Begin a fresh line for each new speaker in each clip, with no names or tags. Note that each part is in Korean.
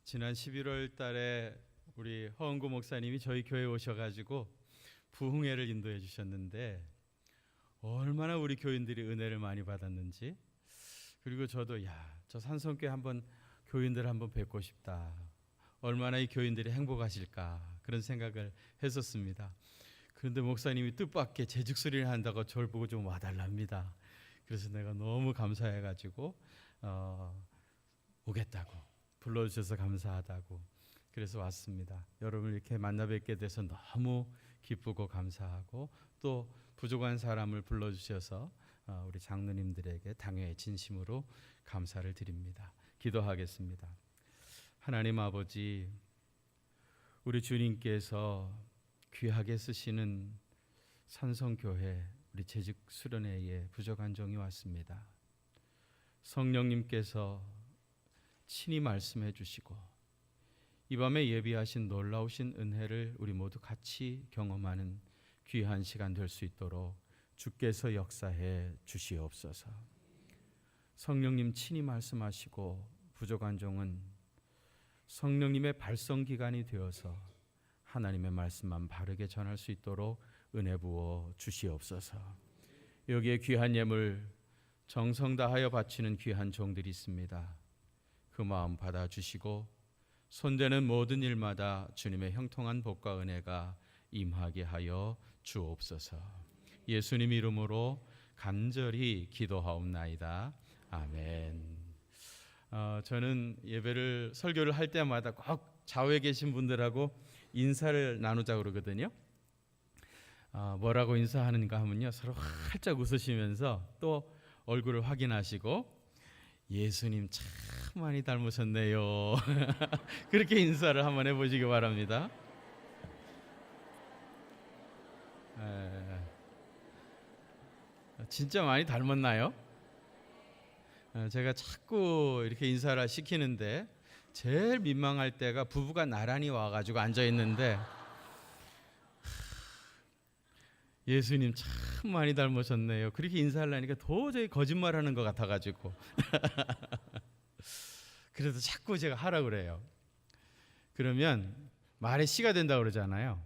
지난 11월 달에 우리 허은구 목사님이 저희 교회에 오셔가지고 부흥회를 인도해 주셨는데 얼마나 우리 교인들이 은혜를 많이 받았는지, 그리고 저도 저 산성교회 한번 교인들 한번 뵙고 싶다, 얼마나 이 교인들이 행복하실까 그런 생각을 했었습니다. 그런데 목사님이 뜻밖의 제죽소리를 한다고 저를 보고 좀 와달랍니다. 그래서 내가 너무 감사해가지고 오겠다고 불러주셔서 감사하다고 그래서 왔습니다. 여러분을 이렇게 만나 뵙게 돼서 너무 기쁘고 감사하고, 또 부족한 사람을 불러주셔서 우리 장로님들에게 당회의 진심으로 감사를 드립니다. 기도하겠습니다. 하나님 아버지, 우리 주님께서 귀하게 쓰시는 산성교회 우리 재직 수련회에 부족한 종이 왔습니다. 성령님께서 친히 말씀해 주시고 이 밤에 예비하신 놀라우신 은혜를 우리 모두 같이 경험하는 귀한 시간 될 수 있도록 주께서 역사해 주시옵소서. 성령님 친히 말씀하시고 부족한 종은 성령님의 발성기관이 되어서 하나님의 말씀만 바르게 전할 수 있도록 은혜 부어 주시옵소서. 여기에 귀한 예물 정성 다하여 바치는 귀한 종들이 있습니다. 그 마음 받아주시고 손대는 모든 일마다 주님의 형통한 복과 은혜가 임하게 하여 주옵소서. 예수님 이름으로 간절히 기도하옵나이다. 아멘. 저는 예배를 설교를 할 때마다 꼭 좌우에 계신 분들하고 인사를 나누자 그러거든요. 뭐라고 인사하는가 하면요, 서로 활짝 웃으시면서 또 얼굴을 확인하시고 예수님 참 많이 닮으셨네요. 그렇게 인사를 한번 해보시기 바랍니다. 진짜 많이 닮았나요? 제가 자꾸 이렇게 인사를 시키는데 제일 민망할 때가 부부가 나란히 와가지고 앉아있는데 예수님 참 많이 닮으셨네요. 그렇게 인사를 하니까 도저히 거짓말하는 것 같아가지고 그래서 자꾸 제가 하라고 그래요. 그러면 말의 씨가 된다고 그러잖아요.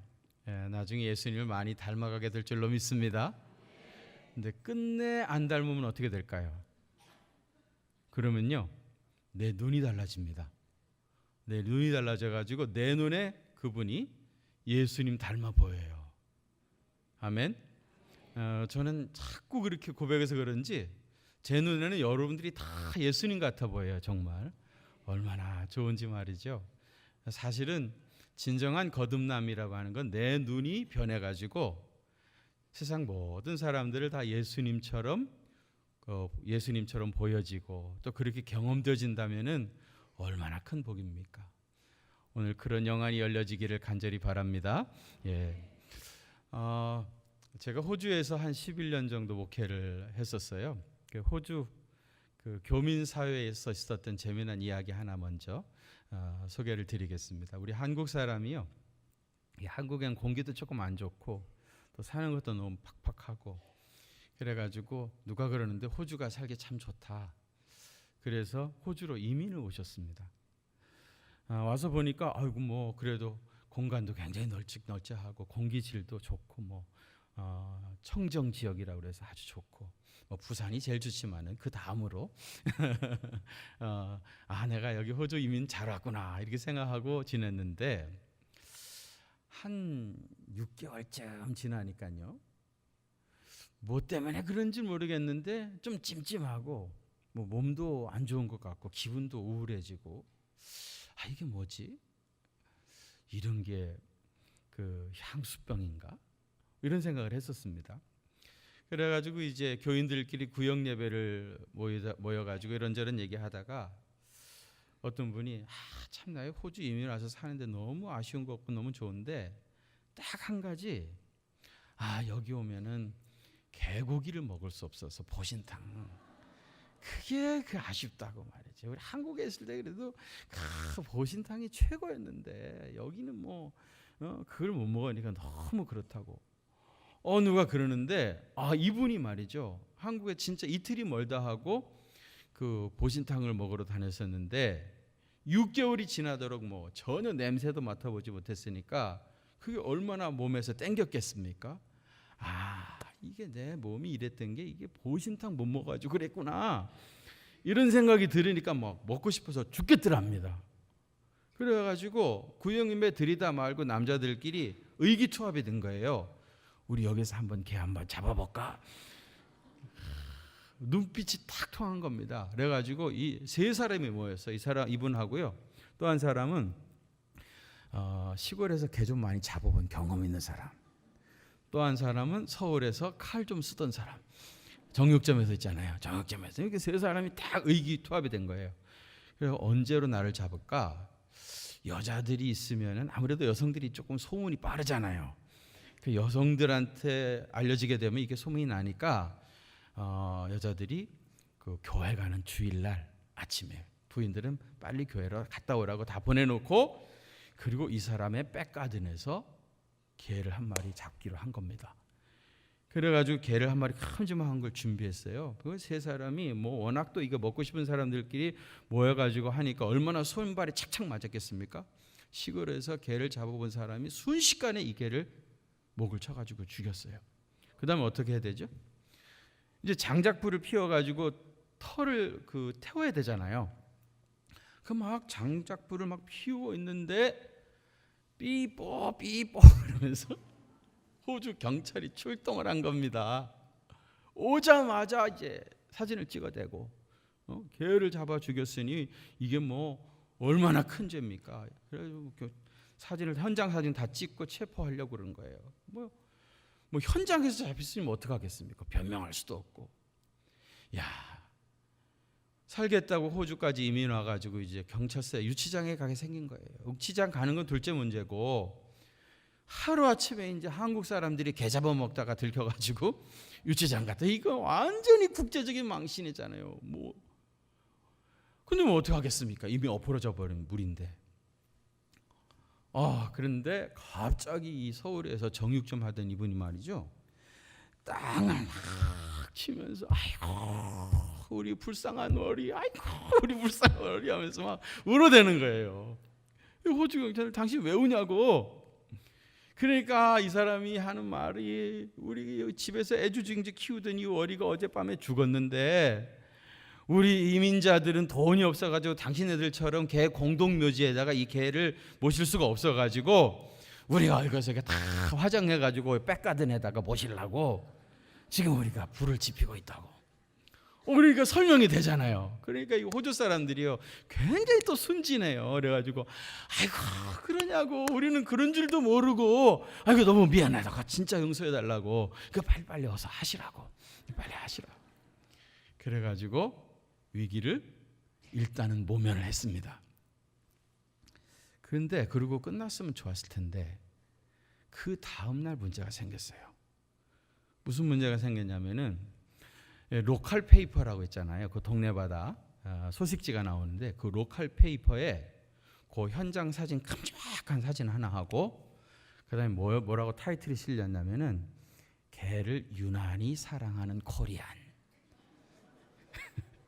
나중에 예수님을 많이 닮아가게 될 줄로 믿습니다. 근데 끝내 안 닮으면 어떻게 될까요? 그러면요, 내 눈이 달라집니다. 내 눈이 달라져가지고 내 눈에 그분이 예수님 닮아 보여요. 아멘. 저는 자꾸 그렇게 고백해서 그런지 제 눈에는 여러분들이 다 예수님 같아 보여요. 정말 얼마나 좋은지 말이죠. 사실은 진정한 거듭남이라고 하는 건 내 눈이 변해가지고 세상 모든 사람들을 다 예수님처럼 보여지고 또 그렇게 경험되어진다면은 얼마나 큰 복입니까? 오늘 그런 영안이 열려지기를 간절히 바랍니다. 제가 호주에서 한 11년 정도 목회를 했었어요. 호주 교민 사회에서 있었던 재미난 이야기 하나 먼저 소개를 드리겠습니다. 우리 한국 사람이요, 한국엔 공기도 조금 안 좋고 또 사는 것도 너무 팍팍하고 그래가지고 누가 그러는데 호주가 살기 참 좋다. 그래서 호주로 이민을 오셨습니다. 와서 보니까 아이고 뭐 그래도 공간도 굉장히 널찍널찍하고 공기질도 좋고 청정 지역이라고 그래서 아주 좋고 부산이 제일 좋지만은 그 다음으로 내가 여기 호주 이민 잘 왔구나 이렇게 생각하고 지냈는데 한 6개월쯤 지나니까요, 뭐 때문에 그런지 모르겠는데 좀 찜찜하고 몸도 안 좋은 것 같고 기분도 우울해지고 이게 뭐지? 이런 게 그 향수병인가? 이런 생각을 했었습니다. 그래가지고 이제 교인들끼리 구역 예배를 모여가지고 이런저런 얘기하다가 어떤 분이 참 나 호주 이민 와서 사는데 너무 아쉬운 것 같고 너무 좋은데 딱 한 가지, 여기 오면은 개고기를 먹을 수 없어서 보신탕, 그게 아쉽다고 말이죠. 우리 한국에 있을 때 그래도 보신탕이 최고였는데 여기는 그걸 못 먹으니까 너무 그렇다고. 누가 그러는데 이분이 말이죠, 한국에 진짜 이틀이 멀다 하고 그 보신탕을 먹으러 다녔었는데 6개월이 지나도록 뭐 전혀 냄새도 맡아보지 못했으니까 그게 얼마나 몸에서 땡겼겠습니까? 아, 이게 내 몸이 이랬던 게 이게 보신탕 못 먹어가지고 그랬구나, 이런 생각이 들으니까 막 먹고 싶어서 죽겠더랍니다. 그래가지고 구역임에 들이다 말고 남자들끼리 의기투합이 된 거예요. 우리 여기서 한번 개 한번 잡아볼까? 눈빛이 탁 통한 겁니다. 그래가지고 이 세 사람이 모였어. 이 사람, 이분하고요, 또 한 사람은 시골에서 개 좀 많이 잡아본 경험 있는 사람, 또 한 사람은 서울에서 칼 좀 쓰던 사람, 정육점에서 있잖아요. 정육점에서 이렇게 세 사람이 딱 의기투합이 된 거예요. 그래서 언제로 나를 잡을까? 여자들이 있으면은 아무래도 여성들이 조금 소문이 빠르잖아요. 그 여성들한테 알려지게 되면 이게 소문이 나니까 여자들이 그 교회 가는 주일날 아침에 부인들은 빨리 교회로 갔다 오라고 다 보내놓고, 그리고 이 사람의 백가든에서 개를 한 마리 잡기로 한 겁니다. 그래가지고 개를 한 마리 큼지막한 걸 준비했어요. 그 세 사람이 뭐 워낙 또 이거 먹고 싶은 사람들끼리 모여가지고 하니까 얼마나 손발이 착착 맞았겠습니까? 시골에서 개를 잡아본 사람이 순식간에 이 개를 목을 쳐가지고 죽였어요. 그 다음에 어떻게 해야 되죠? 이제 장작불을 피워가지고 털을 태워야 되잖아요. 그 막 장작불을 막 피우고 있는데 삐뽀 삐뽀 이러면서 호주 경찰이 출동을 한 겁니다. 오자마자 이제 사진을 찍어대고 개를 잡아 죽였으니 이게 뭐 얼마나 큰 죄입니까? 그래서 사진을, 현장 사진 다 찍고 체포하려고 그런 거예요. 뭐 현장에서 잡혔으면 어떡하겠습니까? 변명할 수도 없고. 야, 살겠다고 호주까지 이민 와가지고 이제 경찰서에 유치장에 가게 생긴 거예요. 유치장 가는 건 둘째 문제고, 하루 아침에 이제 한국 사람들이 개 잡아먹다가 들켜가지고 유치장 갔다. 이거 완전히 국제적인 망신이잖아요. 근데 뭐 어떻게 하겠습니까? 이미 엎어져 버린 물인데. 그런데 갑자기 이 서울에서 정육점 하던 이분이 말이죠, 땅을 막 치면서 아이고 우리 불쌍한 어리, 아이고 우리 불쌍한 어리 하면서 막 울어대는 거예요. 호주 경찰을 당신 왜 우냐고. 그러니까 이 사람이 하는 말이, 우리 집에서 애주중지 키우던 이 어리가 어젯밤에 죽었는데 우리 이민자들은 돈이 없어가지고 당신네들처럼 개 공동묘지에다가 이 개를 모실 수가 없어가지고 우리가 이것을 다 화장해가지고 백가든에다가 모시려고 지금 우리가 불을 지피고 있다고. 그러니까 설명이 되잖아요. 그러니까 이 호주 사람들이요 굉장히 또 순진해요. 그래가지고 아이고 그러냐고, 우리는 그런 줄도 모르고, 아이고 너무 미안하다고, 진짜 용서해달라고, 그 빨리 어서 하시라고, 빨리 하시라. 그래가지고 위기를 일단은 모면을 했습니다. 그런데 그러고 끝났으면 좋았을 텐데 그 다음 날 문제가 생겼어요. 무슨 문제가 생겼냐면은 로컬 페이퍼라고 있잖아요. 그 동네마다 소식지가 나오는데 그 로컬 페이퍼에 그 현장 사진, 큼지막한 사진 하나 하고, 그다음에 뭐라고 타이틀이 실렸냐면은 개를 유난히 사랑하는 코리안.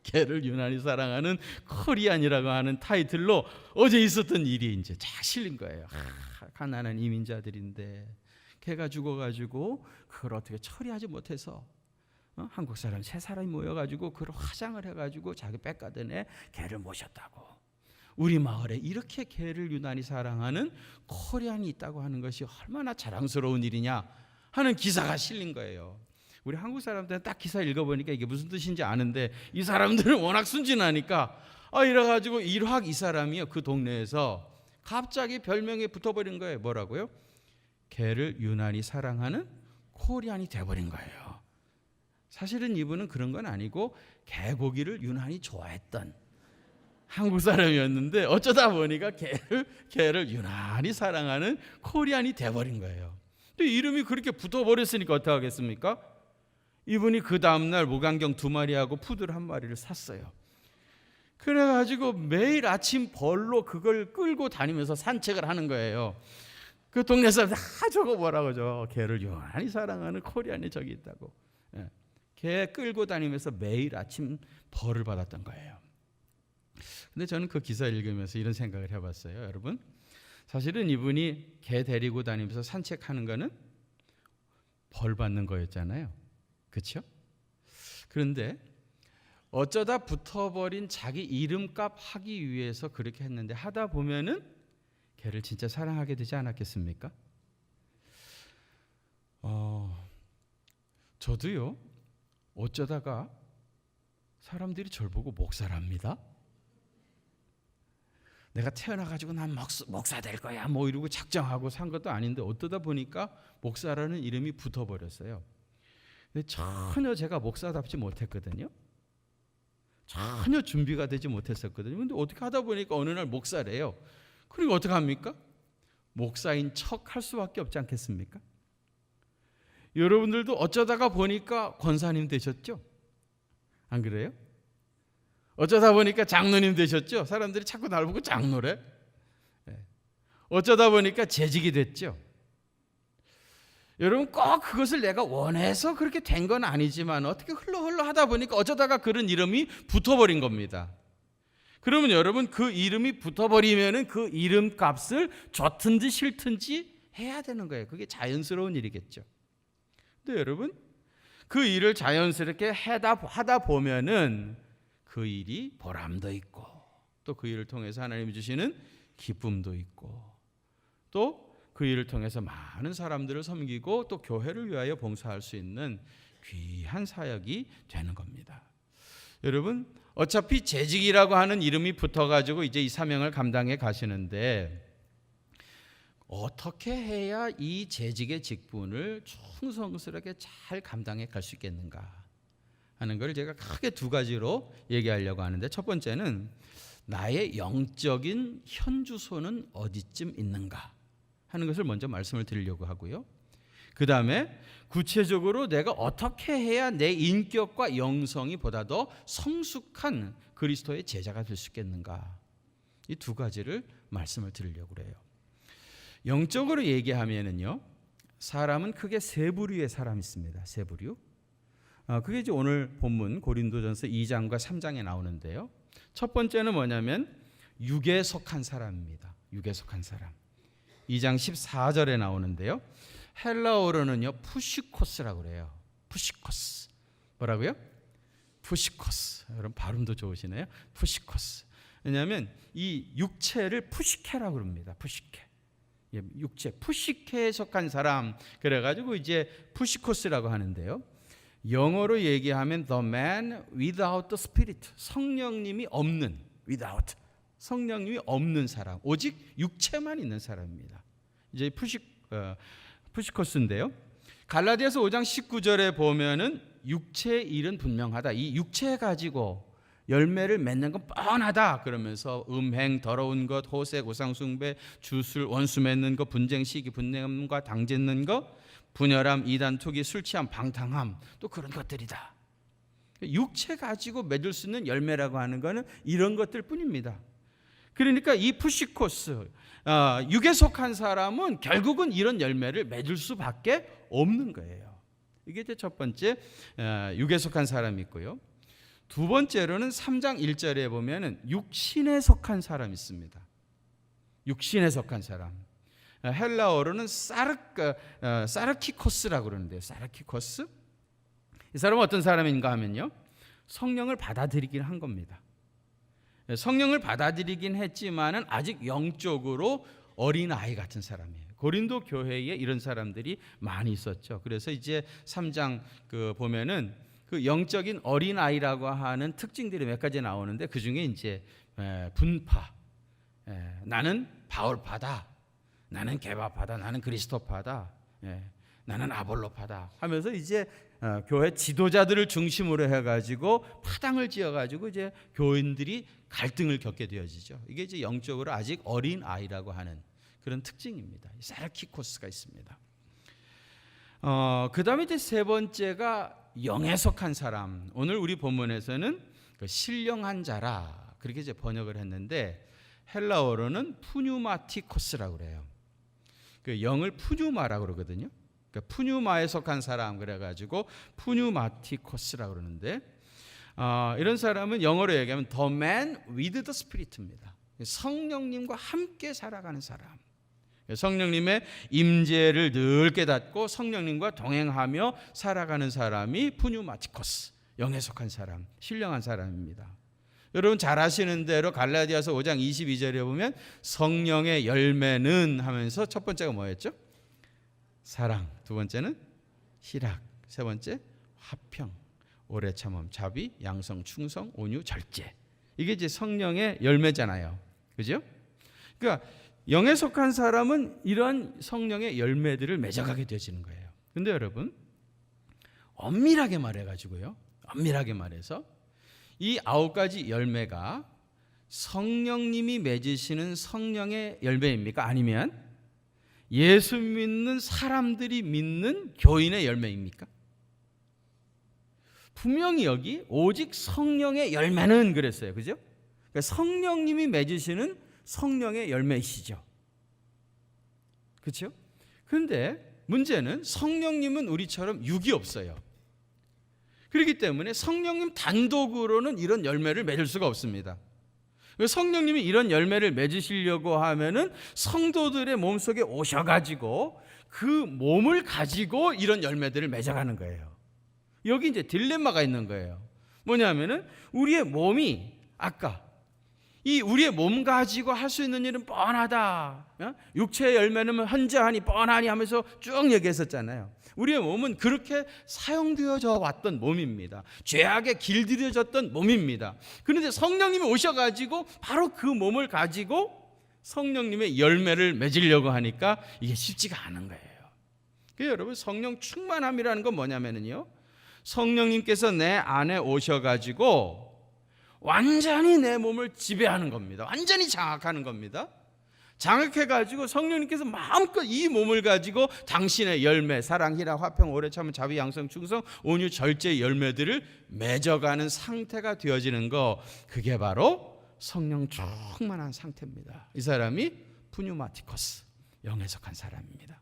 개를 유난히 사랑하는 코리안이라고 하는 타이틀로 어제 있었던 일이 이제 쫙 실린 거예요. 가난한 이민자들인데 개가 죽어가지고 그걸 어떻게 처리하지 못해서 한국 사람 세 사람이 모여가지고 그걸 화장을 해가지고 자기 백가든에 개를 모셨다고. 우리 마을에 이렇게 개를 유난히 사랑하는 코리안이 있다고 하는 것이 얼마나 자랑스러운 일이냐 하는 기사가 실린 거예요. 우리 한국 사람들은 딱 기사 읽어보니까 이게 무슨 뜻인지 아는데 이 사람들은 워낙 순진하니까 이래가지고 일확 이 사람이요 그 동네에서 갑자기 별명에 붙어버린 거예요. 뭐라고요? 개를 유난히 사랑하는 코리안이 돼버린 거예요. 사실은 이분은 그런 건 아니고 개고기를 유난히 좋아했던 한국 사람이었는데 어쩌다 보니까 개를 유난히 사랑하는 코리안이 돼버린 거예요. 근데 이름이 그렇게 붙어버렸으니까 어떻게 하겠습니까? 이분이 그 다음날 목안경 2마리하고 푸들 1마리를 샀어요. 그래가지고 매일 아침 벌로 그걸 끌고 다니면서 산책을 하는 거예요. 그 동네 사람들 저거 뭐라고, 저 개를 유난히 사랑하는 코리안이 저기 있다고. 개 끌고 다니면서 매일 아침 벌을 받았던 거예요. 근데 저는 그 기사 읽으면서 이런 생각을 해봤어요. 여러분, 사실은 이분이 개 데리고 다니면서 산책하는 거는 벌 받는 거였잖아요. 그렇죠? 그런데 어쩌다 붙어버린 자기 이름값 하기 위해서 그렇게 했는데, 하다 보면은 개를 진짜 사랑하게 되지 않았겠습니까? 저도요, 어쩌다가 사람들이 저를 보고 목사랍니다. 내가 태어나가지고 난 목사 될 거야 뭐 이러고 작정하고 산 것도 아닌데 어떠다 보니까 목사라는 이름이 붙어버렸어요. 근데 전혀 제가 목사답지 못했거든요. 전혀 준비가 되지 못했었거든요. 근데 어떻게 하다 보니까 어느 날 목사래요. 그리고 어떻게 합니까? 목사인 척 할 수밖에 없지 않겠습니까? 여러분들도 어쩌다가 보니까 권사님 되셨죠? 안 그래요? 어쩌다 보니까 장로님 되셨죠? 사람들이 자꾸 날 보고 장로래. 어쩌다 보니까 재직이 됐죠. 여러분, 꼭 그것을 내가 원해서 그렇게 된 건 아니지만 어떻게 흘러 하다 보니까 어쩌다가 그런 이름이 붙어버린 겁니다. 그러면 여러분, 그 이름이 붙어버리면은 그 이름값을 좋든지 싫든지 해야 되는 거예요. 그게 자연스러운 일이겠죠. 근데 여러분, 그 일을 자연스럽게 하다 보면은 그 일이 보람도 있고, 또 그 일을 통해서 하나님이 주시는 기쁨도 있고, 또 그 일을 통해서 많은 사람들을 섬기고 또 교회를 위하여 봉사할 수 있는 귀한 사역이 되는 겁니다. 여러분, 어차피 재직이라고 하는 이름이 붙어가지고 이제 이 사명을 감당해 가시는데, 어떻게 해야 이 재직의 직분을 충성스럽게 잘 감당해 갈 수 있겠는가 하는 걸 제가 크게 두 가지로 얘기하려고 하는데, 첫 번째는 나의 영적인 현주소는 어디쯤 있는가 하는 것을 먼저 말씀을 드리려고 하고요. 그 다음에 구체적으로 내가 어떻게 해야 내 인격과 영성이 보다 더 성숙한 그리스도의 제자가 될 수 있겠는가, 이 두 가지를 말씀을 드리려고 그래요. 영적으로 얘기하면은요, 사람은 크게 세 부류의 사람이 있습니다. 세 부류. 그게 이제 오늘 본문 고린도전서 2장과 3장에 나오는데요. 첫 번째는 뭐냐면 육에 속한 사람입니다. 육에 속한 사람. 2장 14절에 나오는데요. 헬라어로는요, 푸시코스라고 그래요. 푸시코스. 뭐라고요? 푸시코스. 여러분 발음도 좋으시네요. 푸시코스. 왜냐하면 이 육체를 푸시케라고 그럽니다. 푸시케. 육체, 푸시케에 속한 사람. 그래가지고 이제 푸시코스라고 하는데요. 영어로 얘기하면 the man without the spirit. 성령님이 없는, without. 성령님이 없는 사람, 오직 육체만 있는 사람입니다. 이제 푸시코스인데요. 갈라디아서 5장 19절에 보면은 육체의 일은 분명하다. 이 육체 가지고 열매를 맺는 건 뻔하다 그러면서 음행, 더러운 것, 호색, 우상숭배, 주술, 원수 맺는 것, 분쟁, 시기, 분냄과 당짓는 것, 분열함, 이단, 투기, 술 취함, 방탕함, 또 그런 것들이다. 육체 가지고 맺을 수 있는 열매라고 하는 것은 이런 것들 뿐입니다. 그러니까 이 푸시코스, 육에 속한 사람은 결국은 이런 열매를 맺을 수밖에 없는 거예요. 이게 이제 첫 번째 육에 속한 사람이 있고요. 두 번째로는 3장 1절에 보면은 육신에 속한 사람이 있습니다. 육신에 속한 사람. 헬라어로는 사르키코스라고 그러는데요. 사르키코스. 이 사람은 어떤 사람인가 하면요, 성령을 받아들이긴 한 겁니다. 성령을 받아들이긴 했지만은 아직 영적으로 어린 아이 같은 사람이에요. 고린도 교회에 이런 사람들이 많이 있었죠. 그래서 이제 3장 보면은 그 영적인 어린 아이라고 하는 특징들이 몇 가지 나오는데, 그 중에 이제 분파, 나는 바울파다, 나는 게바파다, 나는 그리스도파다, 나는 아볼로파다 하면서 이제 교회 지도자들을 중심으로 해가지고 파당을 지어가지고 이제 교인들이 갈등을 겪게 되어지죠. 이게 이제 영적으로 아직 어린 아이라고 하는 그런 특징입니다. 사르키코스가 있습니다. 그 다음에 이제 세 번째가 영에 속한 사람. 오늘 우리 본문에서는 그 신령한 자라 그렇게 이제 번역을 했는데, 헬라어로는 푸뉴마티코스라고 그래요. 그 영을 푸뉴마라고 그러거든요. 그러니까 그러니까 푸뉴마에 속한 사람 그래가지고 푸뉴마티코스라고 그러는데 이런 사람은 영어로 얘기하면 the man with the spirit입니다. 성령님과 함께 살아가는 사람. 성령님의 임재를 늘 깨닫고 성령님과 동행하며 살아가는 사람이 푸뉴마티코스, 영에 속한 사람, 신령한 사람입니다. 여러분 잘 아시는 대로 갈라디아서 5장 22절에 보면 성령의 열매는 하면서 첫 번째가 뭐였죠? 사랑, 두 번째는 희락, 세 번째 화평, 오래 참음, 자비, 양성, 충성, 온유, 절제. 이게 이제 성령의 열매잖아요. 그죠? 그러니까 영에 속한 사람은 이런 성령의 열매들을 맺어가게 되어지는 거예요. 근데 여러분 엄밀하게 말해가지고요. 엄밀하게 말해서 이 9가지 열매가 성령님이 맺으시는 성령의 열매입니까? 아니면 예수 믿는 사람들이 믿는 교인의 열매입니까? 분명히 여기 오직 성령의 열매는 그랬어요. 그죠? 그러니까 성령님이 맺으시는 성령의 열매이시죠. 그렇죠? 그런데 문제는 성령님은 우리처럼 육이 없어요. 그렇기 때문에 성령님 단독으로는 이런 열매를 맺을 수가 없습니다. 성령님이 이런 열매를 맺으시려고 하면은 성도들의 몸속에 오셔가지고 그 몸을 가지고 이런 열매들을 맺어가는 거예요. 여기 이제 딜레마가 있는 거예요. 뭐냐면은 우리의 몸이 아까 이 우리의 몸 가지고 할 수 있는 일은 뻔하다. 육체의 열매는 현저하니 뻔하니 하면서 쭉 얘기했었잖아요. 우리의 몸은 그렇게 사용되어져 왔던 몸입니다. 죄악에 길들여졌던 몸입니다. 그런데 성령님이 오셔가지고 바로 그 몸을 가지고 성령님의 열매를 맺으려고 하니까 이게 쉽지가 않은 거예요. 그래서 여러분 성령 충만함이라는 건 뭐냐면요, 성령님께서 내 안에 오셔가지고 완전히 내 몸을 지배하는 겁니다. 완전히 장악하는 겁니다. 장악해가지고 성령님께서 마음껏 이 몸을 가지고 당신의 열매, 사랑, 희락, 화평, 오래 참음, 자비, 양성, 충성, 온유, 절제 열매들을 맺어가는 상태가 되어지는 거, 그게 바로 성령 충만한 상태입니다. 이 사람이 푸뉴마티코스, 영에 속한 사람입니다.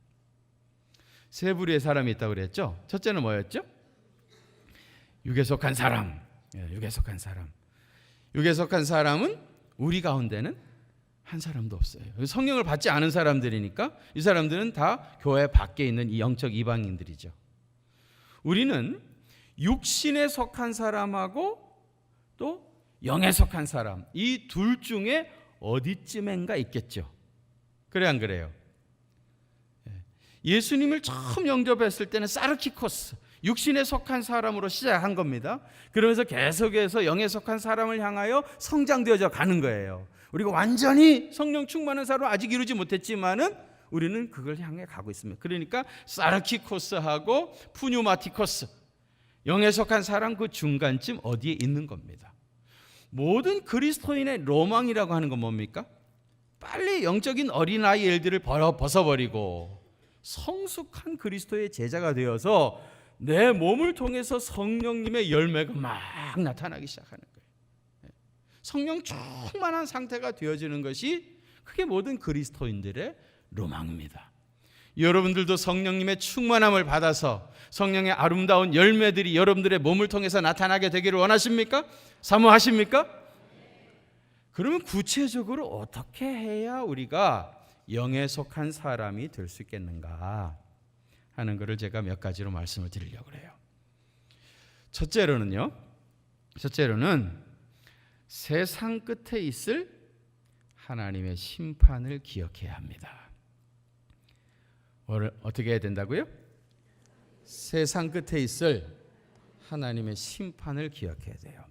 세 부류의 사람이 있다고 그랬죠. 첫째는 뭐였죠? 육에 속한 사람. 육에 속한 사람. 육에 속한 사람은 우리 가운데는 한 사람도 없어요. 성령을 받지 않은 사람들이니까 이 사람들은 다 교회 밖에 있는 이 영적 이방인들이죠. 우리는 육신에 속한 사람하고 또 영에 속한 사람, 이 둘 중에 어디쯤엔가 있겠죠. 그래 안 그래요? 예수님을 처음 영접했을 때는 사르키코스, 육신에 속한 사람으로 시작한 겁니다. 그러면서 계속해서 영에 속한 사람을 향하여 성장되어져 가는 거예요. 우리가 완전히 성령 충만한 사람을 아직 이루지 못했지만은 우리는 그걸 향해 가고 있습니다. 그러니까 사르키코스하고 푸뉴마티코스, 영에 속한 사람 그 중간쯤 어디에 있는 겁니다. 모든 그리스도인의 로망이라고 하는 건 뭡니까? 빨리 영적인 어린아이 일들을 벗어버리고 성숙한 그리스도의 제자가 되어서 내 몸을 통해서 성령님의 열매가 막 나타나기 시작하는 거예요. 성령 충만한 상태가 되어지는 것이 그게 모든 그리스도인들의 로망입니다. 여러분들도 성령님의 충만함을 받아서 성령의 아름다운 열매들이 여러분들의 몸을 통해서 나타나게 되기를 원하십니까? 사모하십니까? 그러면 구체적으로 어떻게 해야 우리가 영에 속한 사람이 될 수 있겠는가 하는 것을 제가 몇 가지로 말씀을 드리려고 해요. 첫째로는 세상 끝에 있을 하나님의 심판을 기억해야 합니다. 어떻게 해야 된다고요? 세상 끝에 있을 하나님의 심판을 기억해야 돼요.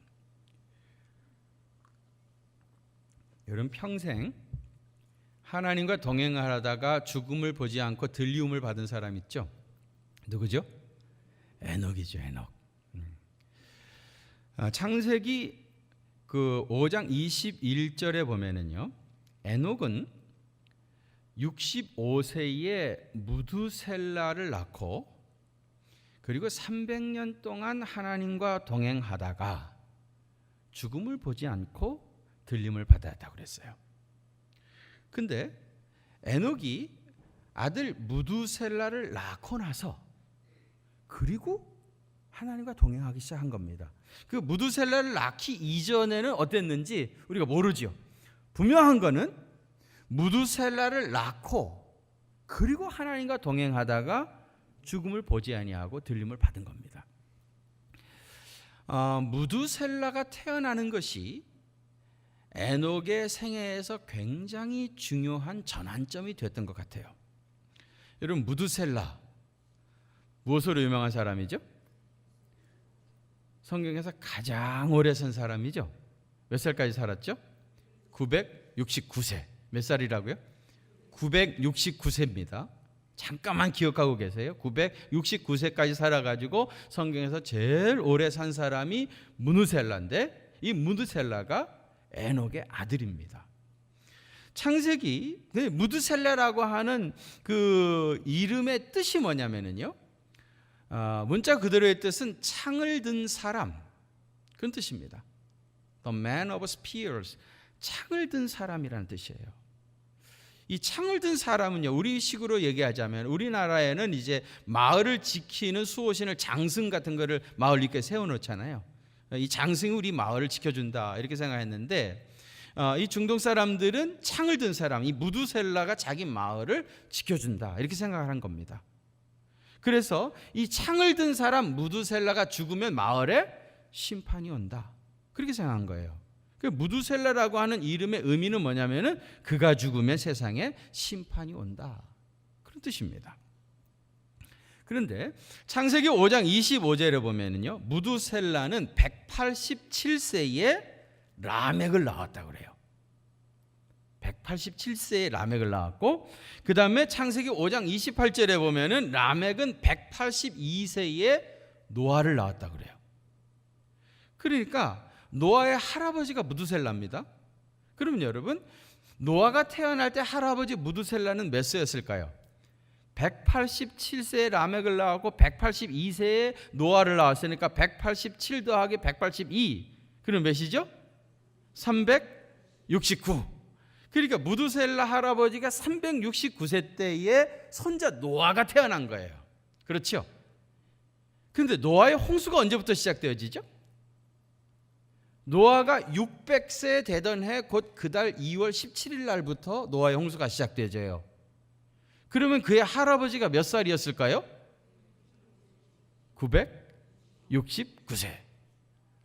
여러분 평생 하나님과 동행하다가 죽음을 보지 않고 들리움을 받은 사람 있죠? 누구죠? 에녹이죠. 에녹. 창세기 그 5장 21절에 보면은요, 에녹은 65세에 무두셀라를 낳고 그리고 300년 동안 하나님과 동행하다가 죽음을 보지 않고 들림을 받았다고 그랬어요. 근데 에녹이 아들 무두셀라를 낳고 나서 그리고 하나님과 동행하기 시작한 겁니다. 그 무두셀라를 낳기 이전에는 어땠는지 우리가 모르죠. 분명한 거는 무두셀라를 낳고 그리고 하나님과 동행하다가 죽음을 보지 아니하고 들림을 받은 겁니다. 무두셀라가 태어나는 것이 에녹의 생애에서 굉장히 중요한 전환점이 됐던 것 같아요. 여러분, 무두셀라 무엇으로 유명한 사람이죠? 성경에서 가장 오래 산 사람이죠. 몇 살까지 살았죠? 969세. 몇 살이라고요? 969세입니다. 잠깐만 기억하고 계세요. 969세까지 살아가지고 성경에서 제일 오래 산 사람이 무두셀라인데, 이 무두셀라가 에녹의 아들입니다. 창세기 무두셀라라고 하는 그 이름의 뜻이 뭐냐면요, 문자 그대로의 뜻은 창을 든 사람, 그런 뜻입니다. The man of spears, 창을 든 사람이라는 뜻이에요. 이 창을 든 사람은요, 우리식으로 얘기하자면 우리나라에는 이제 마을을 지키는 수호신을 장승 같은 거를 마을 입구에 세워놓잖아요. 이 장승이 우리 마을을 지켜준다 이렇게 생각했는데, 이 중동 사람들은 창을 든 사람, 이 무두셀라가 자기 마을을 지켜준다 이렇게 생각한 겁니다. 그래서 이 창을 든 사람 무두셀라가 죽으면 마을에 심판이 온다 그렇게 생각한 거예요. 그 무두셀라라고 하는 이름의 의미는 뭐냐면은 그가 죽으면 세상에 심판이 온다 그런 뜻입니다. 그런데 창세기 5장 25절에 보면은요, 무두셀라는 187세에 라멕을 낳았다고 그래요. 187세에 라멕을 낳았고, 그 다음에 창세기 5장 28절에 보면은 라멕은 182세에 노아를 낳았다고 그래요. 그러니까 노아의 할아버지가 무두셀라입니다. 그러면 여러분, 노아가 태어날 때 할아버지 무두셀라는 몇 세였을까요? 187세에 라멕을 낳았고 182세에 노아를 낳았으니까 187 더하기 182, 그럼 몇이죠? 369. 그러니까 무두셀라 할아버지가 369세 때에 손자 노아가 태어난 거예요. 그렇죠? 그런데 노아의 홍수가 언제부터 시작되어지죠? 노아가 600세 되던 해 곧 그달 2월 17일 날부터 노아의 홍수가 시작되어져요. 그러면 그의 할아버지가 몇 살이었을까요? 969세.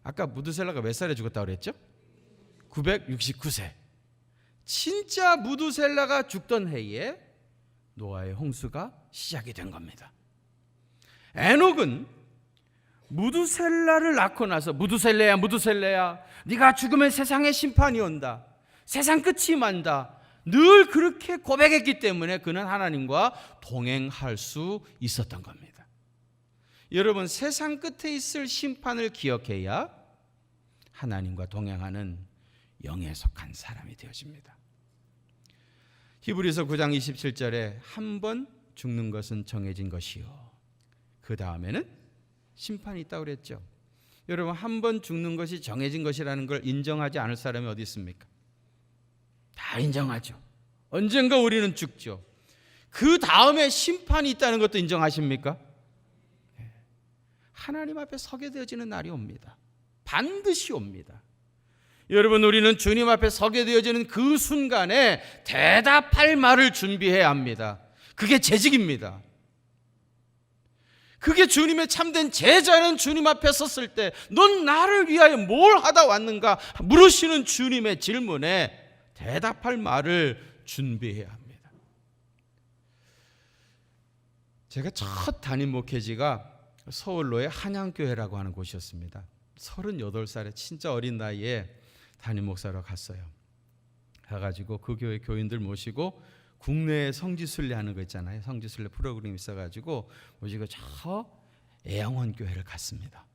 아까 무두셀라가 몇 살에 죽었다고 그랬죠? 969세. 진짜 무두셀라가 죽던 해에 노아의 홍수가 시작이 된 겁니다. 에녹은 무두셀라를 낳고 나서 무두셀라야 무두셀라야 네가 죽으면 세상에 심판이 온다, 세상 끝이 만다, 늘 그렇게 고백했기 때문에 그는 하나님과 동행할 수 있었던 겁니다. 여러분, 세상 끝에 있을 심판을 기억해야 하나님과 동행하는 영에 속한 사람이 되어집니다. 히브리서 9장 27절에 한 번 죽는 것은 정해진 것이요, 그 다음에는 심판이 있다고 그랬죠. 여러분, 한 번 죽는 것이 정해진 것이라는 걸 인정하지 않을 사람이 어디 있습니까? 다 인정하죠. 언젠가 우리는 죽죠. 그 다음에 심판이 있다는 것도 인정하십니까? 하나님 앞에 서게 되어지는 날이 옵니다. 반드시 옵니다. 여러분, 우리는 주님 앞에 서게 되어지는 그 순간에 대답할 말을 준비해야 합니다. 그게 재직입니다. 그게 주님의 참된 제자는 주님 앞에 섰을 때 넌 나를 위하여 뭘 하다 왔는가 물으시는 주님의 질문에 대답할 말을 준비해야 합니다. 제가 첫 담임 목회지가 서울로의 한양교회라고 하는 곳이었습니다. 38살에 진짜 어린 나이에 담임 목사로 갔어요. 가가지고 그 교회 교인들 모시고 국내에 성지순례 하는 거 있잖아요. 성지순례 프로그램이 있어가지고 모시고 저 애양원 교회를 갔습니다.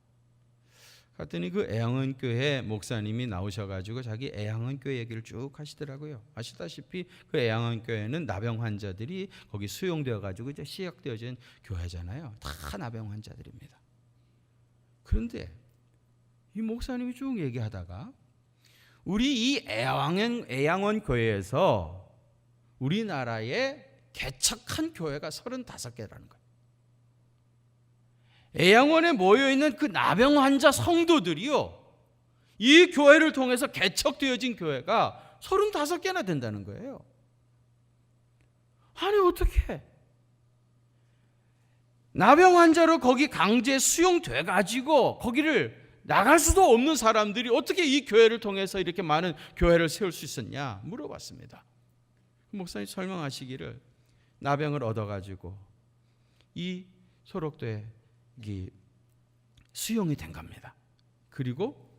갔더니 그 애양원 교회 목사님이 나오셔가지고 자기 애양원 교회 얘기를 쭉 하시더라고요. 아시다시피 그 애양원 교회는 나병 환자들이 거기 수용되어가지고 이제 시작되어진 교회잖아요. 다 나병 환자들입니다. 그런데 이 목사님이 쭉 얘기하다가 우리 이 애양원 교회에서 우리나라의 개척한 교회가 35개라는 거예요. 애양원에 모여있는 그 나병 환자 성도들이요, 이 교회를 통해서 개척되어진 교회가 35개나 된다는 거예요. 아니 어떻게 나병 환자로 거기 강제에 수용돼 가지고 거기를 나갈 수도 없는 사람들이 어떻게 이 교회를 통해서 이렇게 많은 교회를 세울 수 있었냐 물어봤습니다. 목사님 설명하시기를 나병을 얻어가지고 이 소록도에 수용이 된 겁니다. 그리고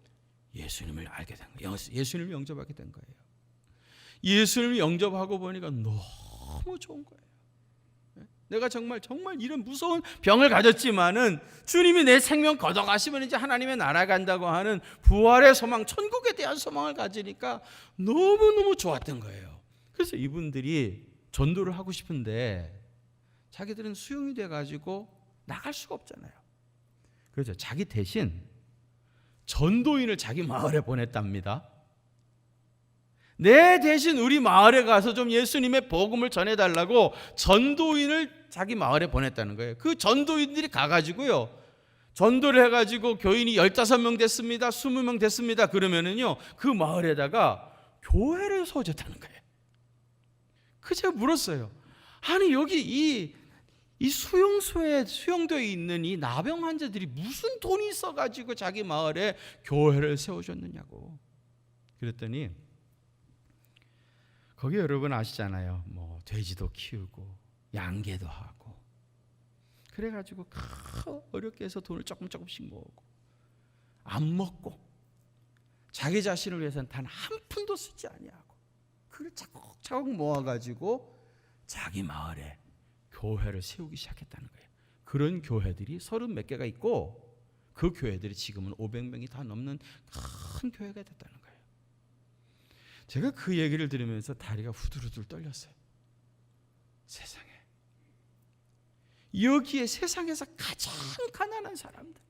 예수님을 알게 된 거예요. 예수님을 영접하게 된 거예요. 예수님을 영접하고 보니까 너무 좋은 거예요. 내가 정말 이런 무서운 병을 가졌지만은 주님이 내 생명 걷어가시면 이제 하나님의 나라 간다고 하는 부활의 소망, 천국에 대한 소망을 가지니까 너무너무 좋았던 거예요. 그래서 이분들이 전도를 하고 싶은데 자기들은 수용이 돼가지고 나갈 수가 없잖아요. 그래서 자기 대신 전도인을 자기 마을에 보냈답니다. 내 대신 우리 마을에 가서 좀 예수님의 복음을 전해달라고 전도인을 자기 마을에 보냈다는 거예요. 그 전도인들이 가가지고요, 전도를 해가지고 교인이 15명 됐습니다, 20명 됐습니다 그러면은요, 그 마을에다가 교회를 세워줬다는 거예요. 그 제가 물었어요. 아니 여기 이 수용소에 수용되어 있는 이 나병 환자들이 무슨 돈이 있어가지고 자기 마을에 교회를 세워줬느냐고. 그랬더니 거기 여러분 아시잖아요. 뭐 돼지도 키우고 양계도 하고 그래가지고 어렵게 해서 돈을 조금씩 모으고 안 먹고 자기 자신을 위해서는 단 한 푼도 쓰지 아니하고 그걸 차곡차곡 모아가지고 자기 마을에 교회를 세우기 시작했다는 거예요. 그런 교회들이 30몇 개가 있고 그 교회들이 지금은 500명이 다 넘는 큰 교회가 됐다는 거예요. 제가 그 얘기를 들으면서 다리가 후들후들 떨렸어요. 세상에, 여기에 세상에서 가장 가난한 사람들,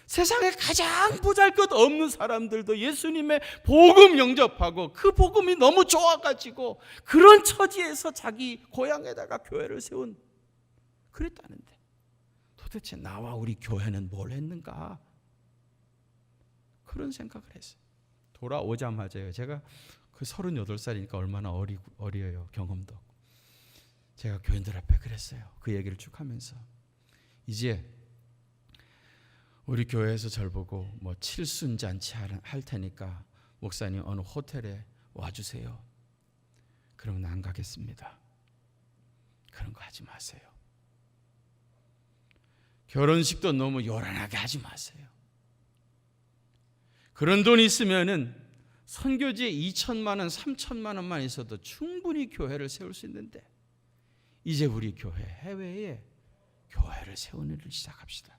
세상에 가장 보잘것없는 사람들도 예수님의 복음 영접하고 그 복음이 너무 좋아가지고 그런 처지에서 자기 고향에다가 교회를 세운, 그랬다는데 도대체 나와 우리 교회는 뭘 했는가, 그런 생각을 했어요. 돌아오자마자요, 제가 그 38살이니까 얼마나 어려요, 경험도 없고. 제가 교인들 앞에 그랬어요. 그 얘기를 쭉 하면서 이제 우리 교회에서 절 보고 뭐 칠순잔치 할 테니까 목사님 어느 호텔에 와주세요. 그러면 안 가겠습니다. 그런 거 하지 마세요. 결혼식도 너무 요란하게 하지 마세요. 그런 돈 있으면은 선교지에 2천만 원, 3천만 원만 있어도 충분히 교회를 세울 수 있는데 이제 우리 교회 해외에 교회를 세우는 일을 시작합시다.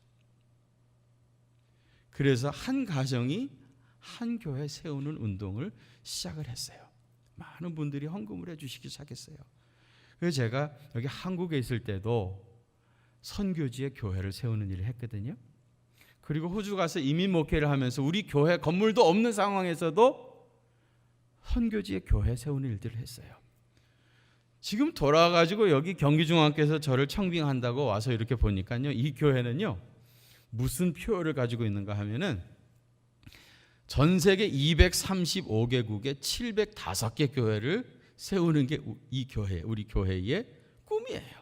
그래서 한 가정이 한 교회 세우는 운동을 시작을 했어요. 많은 분들이 헌금을 해주시기 시작했어요. 그래서 제가 여기 한국에 있을 때도 선교지에 교회를 세우는 일을 했거든요. 그리고 호주 가서 이민 목회를 하면서 우리 교회 건물도 없는 상황에서도 선교지에 교회 세우는 일들을 했어요. 지금 돌아와가지고 여기 경기중앙교회에서 저를 청빙한다고 와서 이렇게 보니까요, 이 교회는요 무슨 표를 가지고 있는가 하면은 전 세계 235개국에 705개 교회를 세우는 게 이 교회, 우리 교회의 꿈이에요.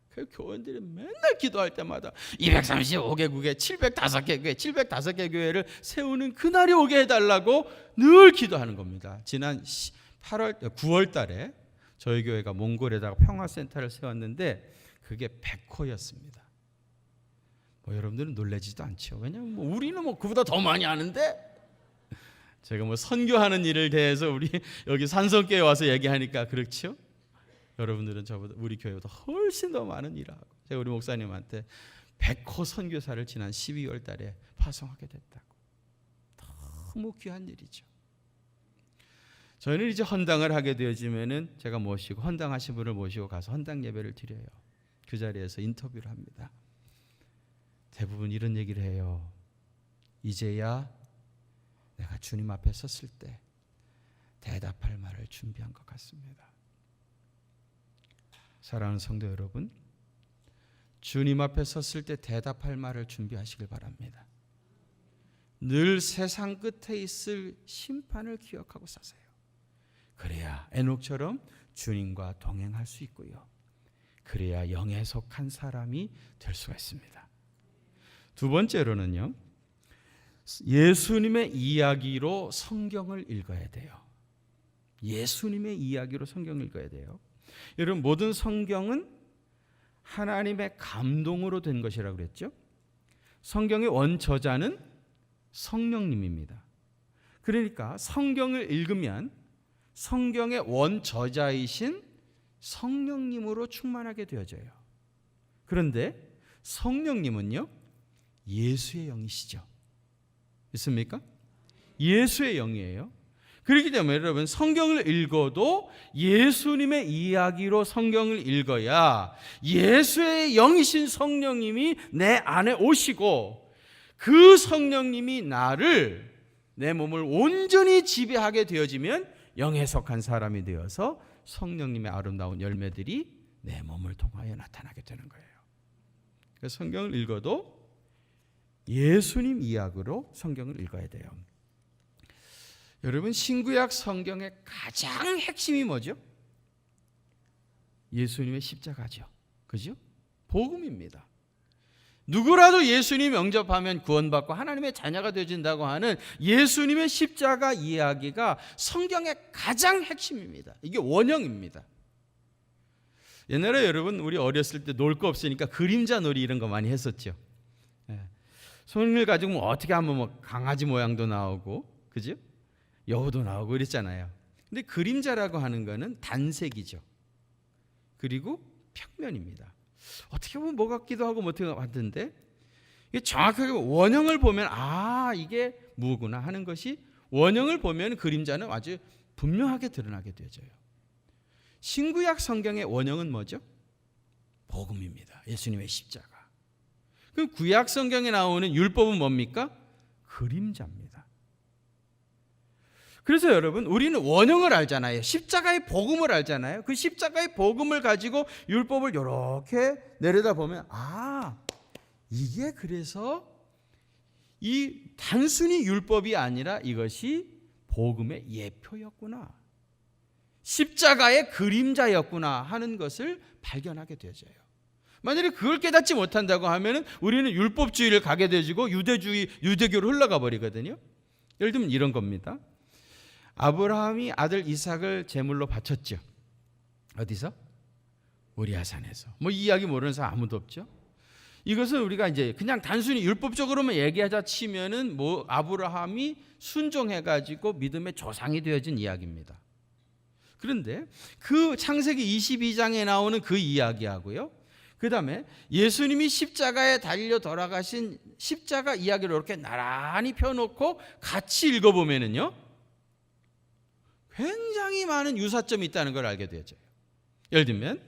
그 교원들이 맨날 기도할 때마다 235개국에 705개 교회를 세우는 그날이 오게 해달라고 늘 기도하는 겁니다. 지난 9월 달에 저희 교회가 몽골에다가 평화센터를 세웠는데 그게 100호였습니다. 뭐 여러분들은 놀라지도 않죠. 왜냐하면 뭐 우리는 뭐 그보다 더 많이 아는데, 제가 뭐 선교하는 일을 대해서 우리 여기 산성교회 와서 얘기하니까 그렇죠. 여러분들은 저보다, 우리 교회보다 훨씬 더 많은 일을 하고, 제가 우리 목사님한테 100호 선교사를 지난 12월 달에 파송하게 됐다고. 너무 귀한 일이죠. 저희는 이제 헌당을 하게 되어지면은 제가 모시고, 헌당하신 분을 모시고 가서 헌당 예배를 드려요. 그 자리에서 인터뷰를 합니다. 대부분 이런 얘기를 해요. 이제야 내가 주님 앞에 섰을 때 대답할 말을 준비한 것 같습니다. 사랑하는 성도 여러분, 주님 앞에 섰을 때 대답할 말을 준비하시길 바랍니다. 늘 세상 끝에 있을 심판을 기억하고 사세요. 그래야 에녹처럼 주님과 동행할 수 있고요. 그래야 영에 속한 사람이 될 수가 있습니다. 두 번째로는요, 예수님의 이야기로 성경을 읽어야 돼요. 예수님의 이야기로 성경을 읽어야 돼요. 여러분, 모든 성경은 하나님의 감동으로 된 것이라고 그랬죠. 성경의 원저자는 성령님입니다. 그러니까 성경을 읽으면 성경의 원저자이신 성령님으로 충만하게 되어져요. 그런데 성령님은요, 예수의 영이시죠. 있습니까? 예수의 영이에요. 그렇기 때문에 여러분, 성경을 읽어도 예수님의 이야기로 성경을 읽어야 예수의 영이신 성령님이 내 안에 오시고 그 성령님이 내 몸을 온전히 지배하게 되어지면 영에 속한 사람이 되어서 성령님의 아름다운 열매들이 내 몸을 통하여 나타나게 되는 거예요. 그래서 성경을 읽어도 예수님 이야기로 성경을 읽어야 돼요. 여러분, 신구약 성경의 가장 핵심이 뭐죠? 예수님의 십자가죠. 그죠? 복음입니다. 누구라도 예수님 영접하면 구원받고 하나님의 자녀가 되어진다고 하는 예수님의 십자가 이야기가 성경의 가장 핵심입니다. 이게 원형입니다. 옛날에 여러분, 우리 어렸을 때 놀 거 없으니까 그림자 놀이 이런 거 많이 했었죠. 손을 가지고 어떻게 하면 강아지 모양도 나오고, 그죠? 여우도 나오고 이랬잖아요. 근데 그림자라고 하는 거는 단색이죠. 그리고 평면입니다. 어떻게 보면 뭐 같기도 하고 뭐 어떻게 봤는데, 이게 정확하게 원형을 보면 이게 뭐구나 하는 것이, 원형을 보면 그림자는 아주 분명하게 드러나게 되어져요. 신구약 성경의 원형은 뭐죠? 복음입니다. 예수님의 십자가. 그럼 구약 성경에 나오는 율법은 뭡니까? 그림자입니다. 그래서 여러분, 우리는 원형을 알잖아요. 십자가의 복음을 알잖아요. 그 십자가의 복음을 가지고 율법을 이렇게 내려다보면 이게 그래서 이 단순히 율법이 아니라 이것이 복음의 예표였구나, 십자가의 그림자였구나 하는 것을 발견하게 되어져요. 만약에 그걸 깨닫지 못한다고 하면 우리는 율법주의를 가게 되어지고 유대교로 흘러가 버리거든요. 예를 들면 이런 겁니다. 아브라함이 아들 이삭을 제물로 바쳤죠. 어디서? 모리아산에서. 이 이야기 모르는 사람 아무도 없죠. 이것은 우리가 이제 그냥 단순히 율법적으로만 얘기하자 치면은 아브라함이 순종해가지고 믿음의 조상이 되어진 이야기입니다. 그런데 그 창세기 22장에 나오는 그 이야기하고요, 그 다음에 예수님이 십자가에 달려 돌아가신 십자가 이야기를 이렇게 나란히 펴놓고 같이 읽어보면은요, 굉장히 많은 유사점이 있다는 걸 알게 되죠. 예를 들면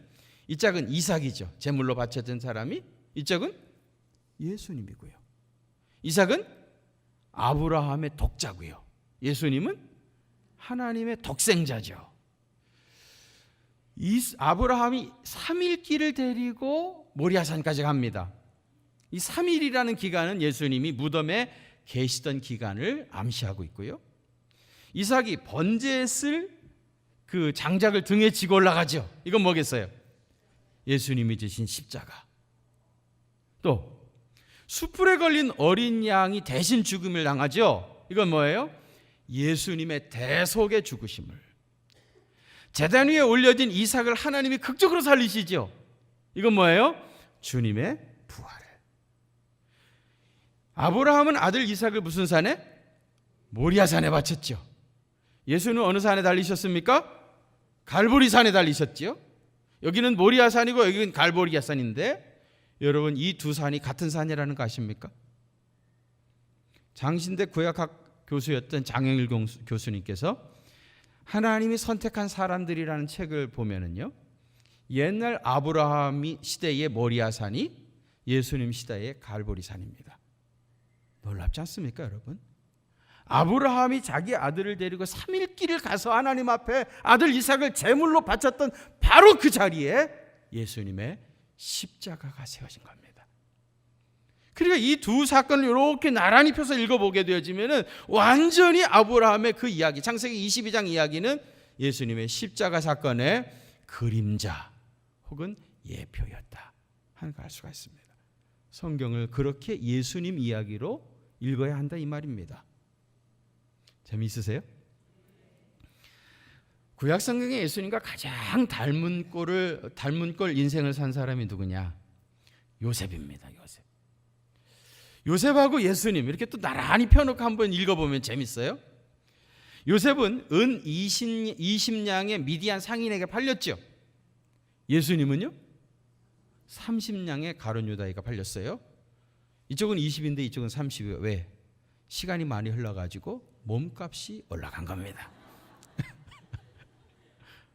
이 짝은 이삭이죠. 제물로 바쳐진 사람이. 이 짝은 예수님이고요. 이삭은 아브라함의 독자고요. 예수님은 하나님의 독생자죠. 아브라함이 3일길을 데리고 모리아산까지 갑니다. 이 3일이라는 기간은 예수님이 무덤에 계시던 기간을 암시하고 있고요. 이삭이 번제에 쓸 그 장작을 등에 지고 올라가죠. 이건 뭐겠어요? 예수님이 지신 십자가. 또 숯불에 걸린 어린 양이 대신 죽음을 당하죠. 이건 뭐예요? 예수님의 대속의 죽으심을. 제단 위에 올려진 이삭을 하나님이 극적으로 살리시죠. 이건 뭐예요? 주님의 부활을. 아브라함은 아들 이삭을 무슨 산에? 모리아산에 바쳤죠. 예수는 어느 산에 달리셨습니까? 갈보리 산에 달리셨죠. 여기는 모리아산이고 여기는 갈보리아산인데, 여러분 이 두 산이 같은 산이라는 거 아십니까? 장신대 구약학 교수였던 장영일 교수님께서 하나님이 선택한 사람들이라는 책을 보면은요, 옛날 아브라함 시대의 모리아산이 예수님 시대의 갈보리산입니다. 놀랍지 않습니까, 여러분? 아브라함이 자기 아들을 데리고 3일 길을 가서 하나님 앞에 아들 이삭을 제물로 바쳤던 바로 그 자리에 예수님의 십자가가 세워진 겁니다. 그러니까 이 두 사건을 이렇게 나란히 펴서 읽어보게 되어지면은 완전히 아브라함의 그 이야기, 창세기 22장 이야기는 예수님의 십자가 사건의 그림자 혹은 예표였다 하는 걸 알 수가 있습니다. 성경을 그렇게 예수님 이야기로 읽어야 한다 이 말입니다. 재미있으세요? 구약 성경에 예수님과 가장 닮은 꼴 인생을 산 사람이 누구냐? 요셉입니다. 요셉하고 예수님 이렇게 또 나란히 펴놓고 한번 읽어보면 재밌어요. 요셉은 은 20냥의 미디안 상인에게 팔렸죠. 예수님은요 30냥의 가룟 유다이가 팔렸어요. 이쪽은 20인데 이쪽은 30이에요. 왜? 시간이 많이 흘러가지고 몸값이 올라간 겁니다.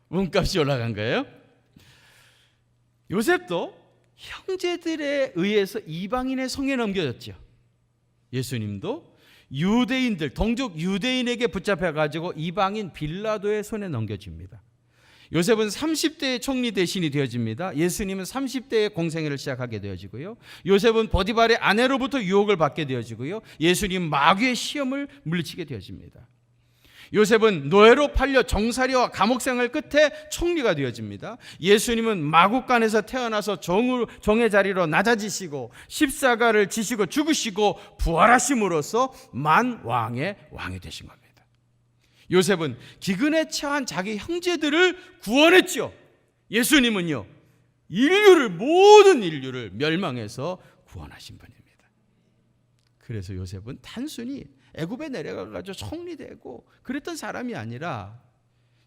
몸값이 올라간 거예요. 요셉도 형제들에 의해서 이방인의 성에 넘겨졌죠. 예수님도 유대인들, 동족 유대인에게 붙잡혀가지고 이방인 빌라도의 손에 넘겨집니다. 요셉은 30대의 총리 대신이 되어집니다. 예수님은 30대의 공생애를 시작하게 되어지고요. 요셉은 보디발의 아내로부터 유혹을 받게 되어지고요. 예수님 마귀의 시험을 물리치게 되어집니다. 요셉은 노예로 팔려 종살이와 감옥생활 끝에 총리가 되어집니다. 예수님은 마국간에서 태어나서 종의 자리로 낮아지시고 십자가를 지시고 죽으시고 부활하심으로써 만왕의 왕이 되신 겁니다. 요셉은 기근에 처한 자기 형제들을 구원했죠. 예수님은요 모든 인류를 멸망해서 구원하신 분입니다. 그래서 요셉은 단순히 애굽에 내려가가지고 총리되고 그랬던 사람이 아니라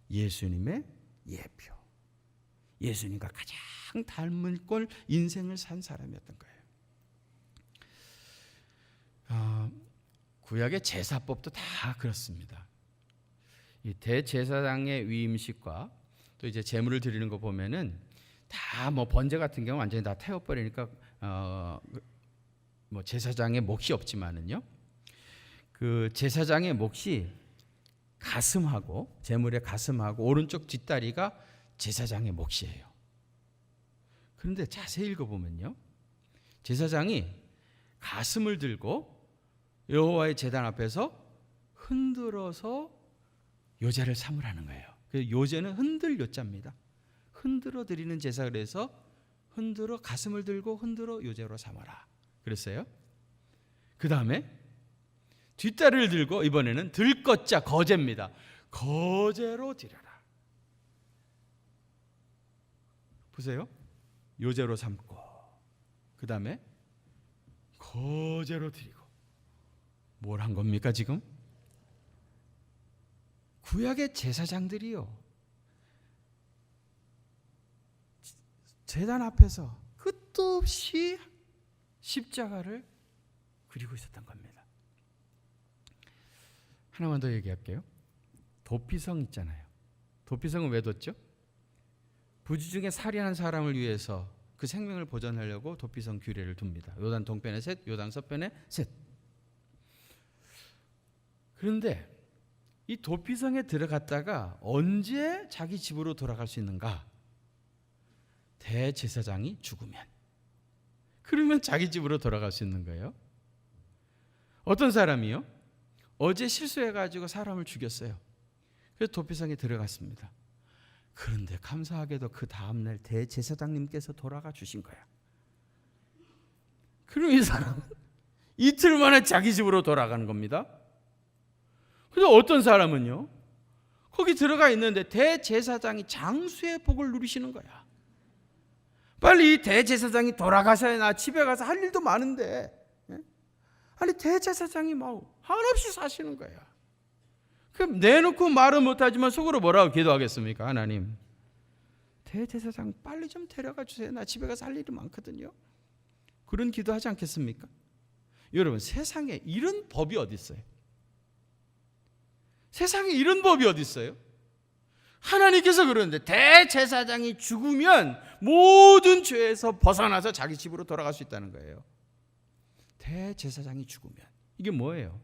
예수님의 예표, 예수님과 가장 닮은 꼴 인생을 산 사람이었던 거예요. 구약의 제사법도 다 그렇습니다. 이 대제사장의 위임식과 또 이제 제물을 드리는 거 보면은 다 뭐 번제 같은 경우 완전히 다 태워버리니까 뭐 제사장의 몫이 없지만은요. 그 제사장의 몫이 가슴하고 제물의 가슴하고 오른쪽 뒷다리가 제사장의 몫이에요. 그런데 자세히 읽어보면요, 제사장이 가슴을 들고 여호와의 제단 앞에서 흔들어서 요제를 삼으라는 거예요. 요제는 흔들 요자입니다. 흔들어 드리는 제사, 그래서 흔들어 가슴을 들고 흔들어 요제로 삼아라 그랬어요. 그 다음에 뒷다리를 들고 이번에는 들것자 거제입니다. 거제로 드려라. 보세요. 요제로 삼고 그 다음에 거제로 드리고 뭘 한 겁니까 지금? 구약의 제사장들이요 제단 앞에서 끝도 없이 십자가를 그리고 있었던 겁니다. 하나만 더 얘기할게요. 도피성 있잖아요. 도피성은 왜 뒀죠? 부지 중에 살인한 사람을 위해서 그 생명을 보존하려고 도피성 규례를 둡니다. 요단 동편에 셋, 요단 서편에 셋. 그런데 이 도피성에 들어갔다가 언제 자기 집으로 돌아갈 수 있는가? 대제사장이 죽으면. 그러면 자기 집으로 돌아갈 수 있는 거예요. 어떤 사람이요? 어제 실수해가지고 사람을 죽였어요. 그래서 도피성에 들어갔습니다. 그런데 감사하게도 그 다음날 대제사장님께서 돌아가 주신 거야. 그럼 이 사람은 이틀 만에 자기 집으로 돌아가는 겁니다. 그래서 어떤 사람은요, 거기 들어가 있는데 대제사장이 장수의 복을 누리시는 거야. 빨리 이 대제사장이 돌아가셔야 나 집에 가서 할 일도 많은데, 아니 대제사장이 막 한없이 사시는 거야. 그럼 내놓고 말은 못하지만 속으로 뭐라고 기도하겠습니까? 하나님, 대제사장 빨리 좀 데려가 주세요. 나 집에 가서 할 일이 많거든요. 그런 기도하지 않겠습니까? 여러분, 세상에 이런 법이 어디 있어요? 세상에 이런 법이 어디 있어요? 하나님께서 그러는데 대제사장이 죽으면 모든 죄에서 벗어나서 자기 집으로 돌아갈 수 있다는 거예요. 대제사장이 죽으면. 이게 뭐예요?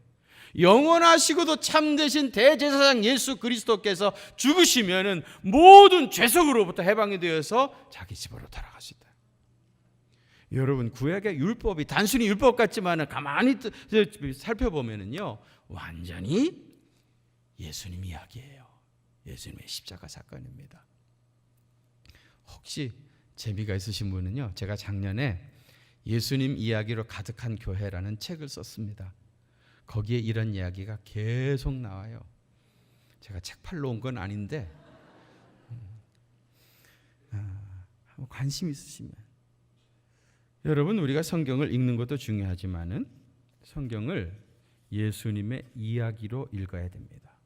영원하시고도 참되신 대제사장 예수 그리스도께서 죽으시면은 모든 죄속으로부터 해방이 되어서 자기 집으로 돌아가시다. 여러분, 구약의 율법이 단순히 율법 같지만 가만히 살펴보면은요, 완전히 예수님 이야기예요. 예수님의 십자가 사건입니다. 혹시 재미가 있으신 분은요, 제가 작년에 예수님 이야기로 가득한 교회라는 책을 썼습니다. 거기에 이런 이야기가 계속 나와요. 제가 책 팔러 온 건 아닌데 관심 있으시면, 여러분, 우리가 성경을 읽는 것도 중요하지만은 성경을 예수님의 이야기로 읽어야 됩니다.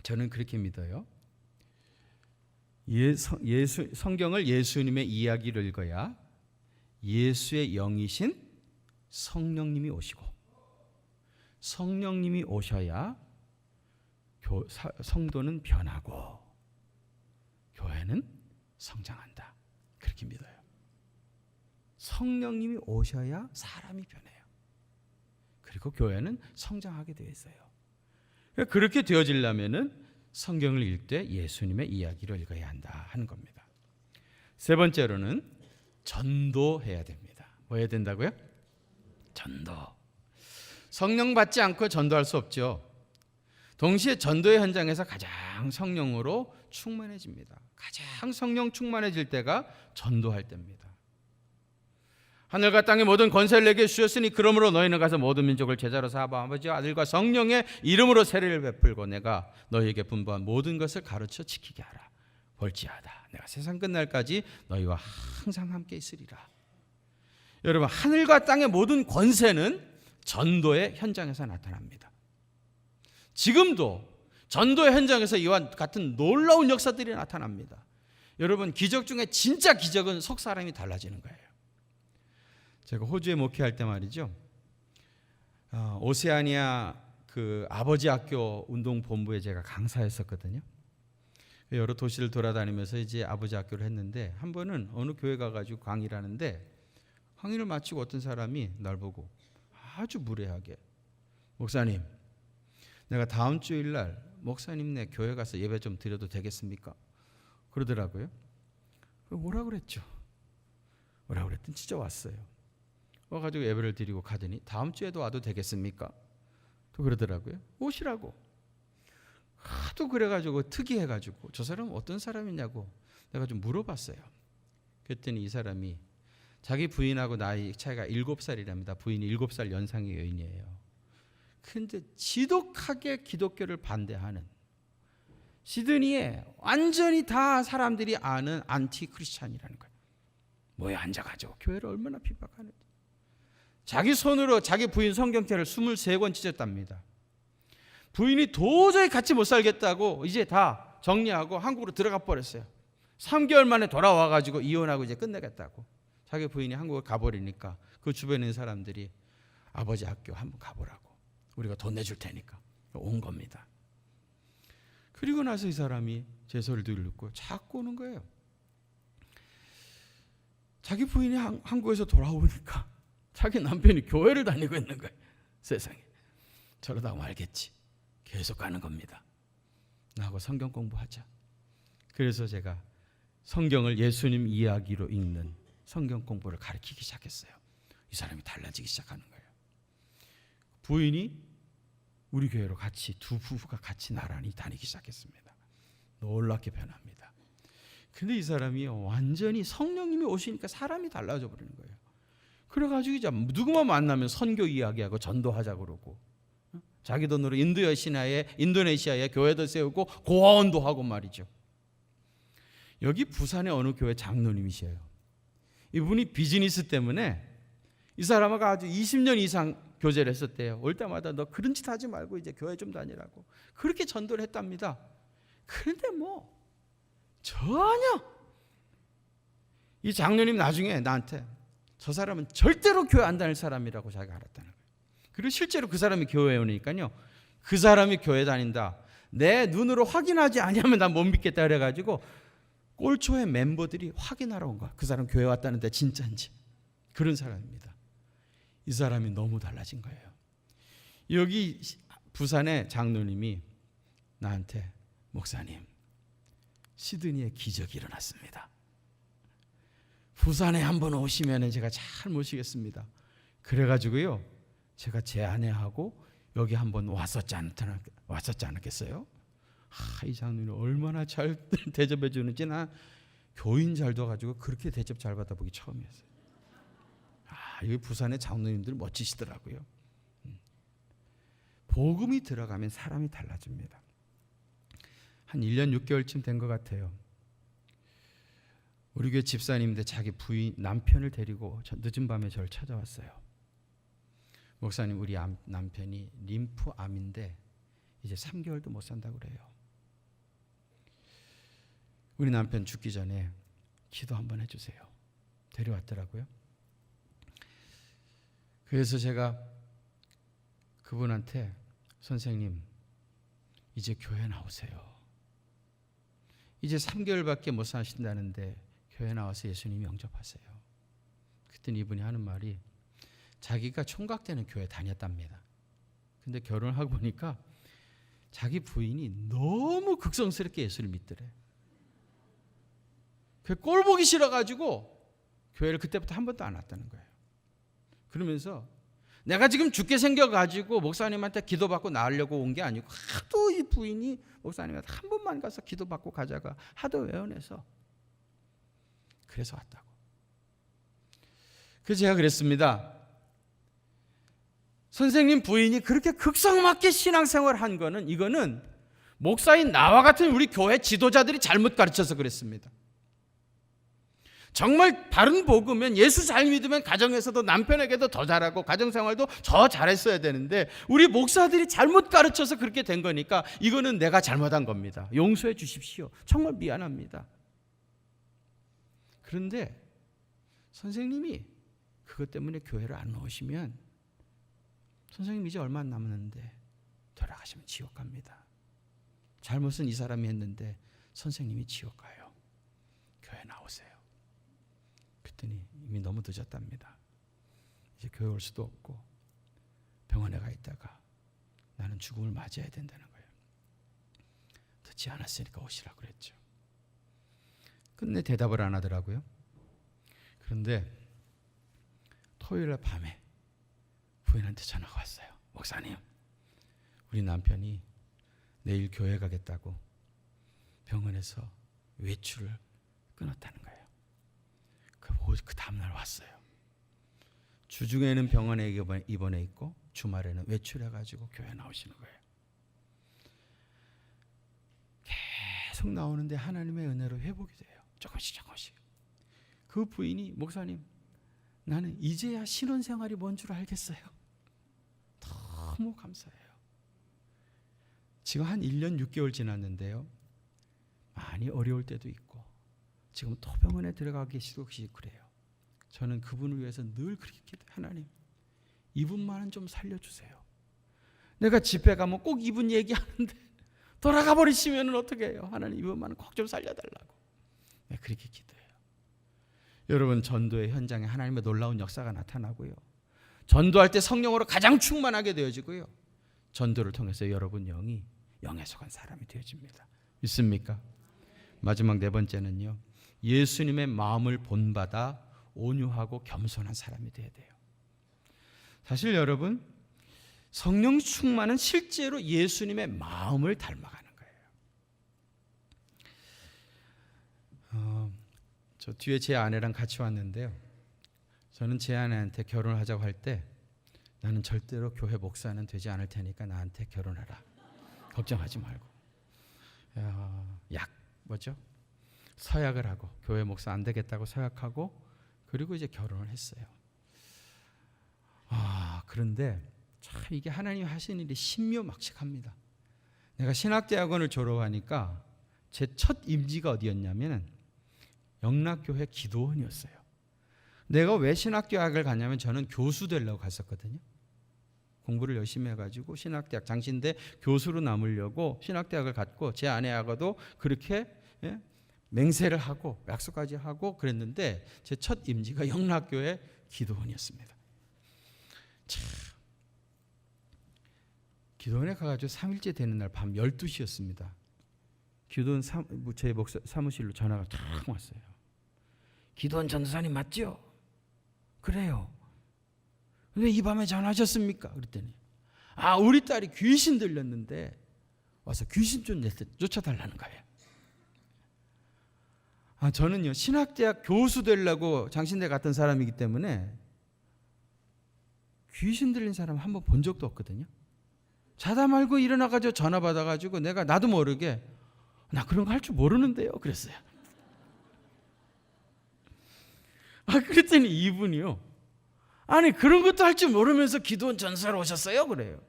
저는 그렇게 믿어요. 성경을 예수님의 이야기로 읽어야 예수의 영이신 성령님이 오시고, 성령님이 오셔야 성도는 변하고 교회는 성장한다. 그렇게 믿어요. 성령님이 오셔야 사람이 변해요. 그리고 교회는 성장하게 되어 있어요. 그렇게 되어지려면은 성경을 읽을 때 예수님의 이야기를 읽어야 한다 하는 겁니다. 세 번째로는 전도해야 됩니다. 뭐 해야 된다고요? 전도. 성령 받지 않고 전도할 수 없죠. 동시에 전도의 현장에서 가장 성령으로 충만해집니다. 가장 성령 충만해질 때가 전도할 때입니다. 하늘과 땅의 모든 권세를 내게 주셨으니 그러므로 너희는 가서 모든 민족을 제자로 삼아 아버지와 아들과 성령의 이름으로 세례를 베풀고 내가 너희에게 분부한 모든 것을 가르쳐 지키게 하라. 볼지어다 내가 세상 끝날까지 너희와 항상 함께 있으리라. 여러분, 하늘과 땅의 모든 권세는 전도의 현장에서 나타납니다. 지금도 전도의 현장에서 이와 같은 놀라운 역사들이 나타납니다. 여러분, 기적 중에 진짜 기적은 속 사람이 달라지는 거예요. 제가 호주에 목회할 때 말이죠, 오세아니아 그 아버지 학교 운동본부에 제가 강사했었거든요. 여러 도시를 돌아다니면서 이제 아버지 학교를 했는데, 한 번은 어느 교회 가가지고 강의를 하는데, 강의를 마치고 어떤 사람이 날 보고 아주 무례하게, 목사님, 내가 다음 주일날 목사님네 교회 가서 예배 좀 드려도 되겠습니까? 그러더라고요. 뭐라 그랬죠? 뭐라 그랬더니 진짜 왔어요. 와가지고 예배를 드리고 가더니 다음 주에도 와도 되겠습니까? 또 그러더라고요. 오시라고. 하도 그래가지고 특이해가지고 저 사람은 어떤 사람이냐고 내가 좀 물어봤어요. 그랬더니 이 사람이 자기 부인하고 나이 차이가 7살이랍니다. 부인이 7살 연상의 여인이에요. 근데 지독하게 기독교를 반대하는, 시드니에 완전히 다 사람들이 아는 안티 크리스찬이라는 거예요. 뭐에 앉아가지고 교회를 얼마나 핍박하는지. 자기 손으로 자기 부인 성경책을 23권 찢었답니다. 부인이 도저히 같이 못 살겠다고 이제 다 정리하고 한국으로 들어가 버렸어요. 3개월 만에 돌아와가지고 이혼하고 이제 끝내겠다고. 자기 부인이 한국에 가버리니까 그 주변에 있는 사람들이 아버지 학교 한번 가보라고, 우리가 돈 내줄 테니까 온 겁니다. 그리고 나서 이 사람이 제 소리를 듣고 자꾸 오는 거예요. 자기 부인이 한국에서 돌아오니까 자기 남편이 교회를 다니고 있는 거예요. 세상에. 저러다 말겠지. 계속 가는 겁니다. 나하고 성경 공부하자. 그래서 제가 성경을 예수님 이야기로 읽는 성경 공부를 가르치기 시작했어요. 이 사람이 달라지기 시작하는 거예요. 부인이 우리 교회로 같이, 두 부부가 같이 나란히 다니기 시작했습니다. 놀랍게 변합니다. 근데 이 사람이 완전히 성령님이 오시니까 사람이 달라져 버리는 거예요. 그래가지고 이제 누구만 만나면 선교 이야기하고 전도하자 그러고, 자기 돈으로 인도네시아에 교회도 세우고 고아원도 하고 말이죠. 여기 부산의 어느 교회 장로님이셔요. 이분이 비즈니스 때문에 이 사람하고 아주 20년 이상 교제를 했었대요. 올 때마다 너 그런 짓 하지 말고 이제 교회 좀 다니라고 그렇게 전도를 했답니다. 그런데 전혀 이 장로님 나중에 나한테 저 사람은 절대로 교회 안 다닐 사람이라고 자기가 알았다는 거예요. 그리고 실제로 그 사람이 교회에 오니까요, 그 사람이 교회 다닌다, 내 눈으로 확인하지 아니하면 난 못 믿겠다 그래가지고 꼴초의 멤버들이 확인하러 온 거야. 그 사람 교회 왔다는데 진짜인지. 그런 사람입니다. 이 사람이 너무 달라진 거예요. 여기 부산의 장로님이 나한테 목사님, 시드니에 기적이 일어났습니다. 부산에 한번 오시면 제가 잘 모시겠습니다. 그래가지고요, 제가 제 아내하고 여기 한번 왔었지 않았겠어요? 이 장로님 얼마나 잘 대접해 주는지 나 교인 잘 둬가지고 그렇게 대접 잘 받아보기 처음이었어요. 여기 부산의 장로님들 멋지시더라고요. 복음이 들어가면 사람이 달라집니다. 한 1년 6개월쯤 된 것 같아요. 우리 교회 집사님인데 자기 부인 남편을 데리고 늦은 밤에 저를 찾아왔어요. 목사님, 우리 남편이 림프암인데 이제 3개월도 못 산다고 그래요. 우리 남편 죽기 전에 기도 한번 해주세요. 데려왔더라고요. 그래서 제가 그분한테 선생님, 이제 교회 나오세요. 이제 3개월밖에 못 사신다는데 교회 나와서 예수님 영접하세요. 그랬더니 이분이 하는 말이 자기가 총각 때는 교회 다녔답니다. 근데 결혼을 하고 보니까 자기 부인이 너무 극성스럽게 예수를 믿더래. 그 꼴 보기 싫어가지고 교회를 그때부터 한 번도 안 왔다는 거예요. 그러면서 내가 지금 죽게 생겨가지고 목사님한테 기도받고 나으려고 온 게 아니고 하도 이 부인이 목사님한테 한 번만 가서 기도받고 가자가 하도 외원해서 그래서 왔다고. 그래서 제가 그랬습니다. 선생님 부인이 그렇게 극성맞게 신앙생활을 한 거는 이거는 목사인 나와 같은 우리 교회 지도자들이 잘못 가르쳐서 그랬습니다. 정말 바른 복음은 예수 잘 믿으면 가정에서도 남편에게도 더 잘하고 가정생활도 더 잘했어야 되는데 우리 목사들이 잘못 가르쳐서 그렇게 된 거니까 이거는 내가 잘못한 겁니다. 용서해 주십시오. 정말 미안합니다. 그런데 선생님이 그것 때문에 교회를 안 나오시면 선생님 이제 얼마 안 남았는데 돌아가시면 지옥 갑니다. 잘못은 이 사람이 했는데 선생님이 지옥 가요. 교회 나오세요. 그랬더니 이미 너무 늦었답니다. 이제 교회 올 수도 없고 병원에 가 있다가 나는 죽음을 맞이해야 된다는 거예요. 듣지 않았으니까 오시라고 그랬죠. 끝내 대답을 안 하더라고요. 그런데 토요일 밤에 부인한테 전화가 왔어요. 목사님, 우리 남편이 내일 교회 가겠다고 병원에서 외출을 끊었다는 거예요. 그 다음날 왔어요. 주중에는 병원에 입원해 있고 주말에는 외출해가지고 교회 나오시는 거예요. 계속 나오는데 하나님의 은혜로 회복이 돼요. 조금씩. 그 부인이 목사님, 나는 이제야 신혼생활이 뭔 줄 알겠어요. 너무 감사해요. 지금 한 1년 6개월 지났는데요. 많이 어려울 때도 있고 지금 또 병원에 들어가 계시고 그래요. 저는 그분을 위해서 늘 그렇게 기도해요. 하나님, 이분만은 좀 살려주세요. 내가 집회 가면 꼭 이분 얘기하는데 돌아가 버리시면 어떻게 해요? 하나님, 이분만은 꼭 좀 살려달라고. 네, 그렇게 기도해요. 여러분, 전도의 현장에 하나님의 놀라운 역사가 나타나고요. 전도할 때 성령으로 가장 충만하게 되어지고요. 전도를 통해서 여러분 영에 속한 사람이 되어집니다. 믿습니까? 마지막 네 번째는요. 예수님의 마음을 본받아 온유하고 겸손한 사람이 되어야 돼요. 사실 여러분, 성령 충만은 실제로 예수님의 마음을 닮아가는 거예요. 저 뒤에 제 아내랑 같이 왔는데요. 저는 제 아내한테 결혼하자고 할 때 나는 절대로 교회 목사는 되지 않을 테니까 나한테 결혼하라. 걱정하지 말고. 서약을 하고 교회 목사 안 되겠다고 서약하고 그리고 이제 결혼을 했어요. 그런데 참 이게 하나님이 하시는 일이 신묘막측합니다. 내가 신학대학원을 졸업하니까 제 첫 임지가 어디였냐면 영락교회 기도원이었어요. 내가 왜 신학대학을 갔냐면 저는 교수 되려고 갔었거든요. 공부를 열심히 해가지고 신학대학 장신대 교수로 남으려고 신학대학을 갔고 제 아내하고도 그렇게 맹세를 하고 약속까지 하고 그랬는데 제 첫 임지가 영락교회 기도원이었습니다. 참, 기도원에 가가지고 3일째 되는 날 밤 12시였습니다. 기도원 제 사무실로 전화가 탁 왔어요. 기도원 전도사님 맞죠? 그래요. 왜 이 밤에 전화하셨습니까? 그랬더니 우리 딸이 귀신 들렸는데 와서 귀신 좀 쫓아달라는 거예요. 저는요 신학대학 교수 되려고 장신대 갔던 사람이기 때문에 귀신 들린 사람 한번 본 적도 없거든요. 자다 말고 일어나가지고 전화 받아가지고 내가 나도 모르게 나 그런 거 할 줄 모르는데요 그랬어요. 그랬더니 이분이요, 아니 그런 것도 할 줄 모르면서 기도원 전사로 오셨어요? 그래요.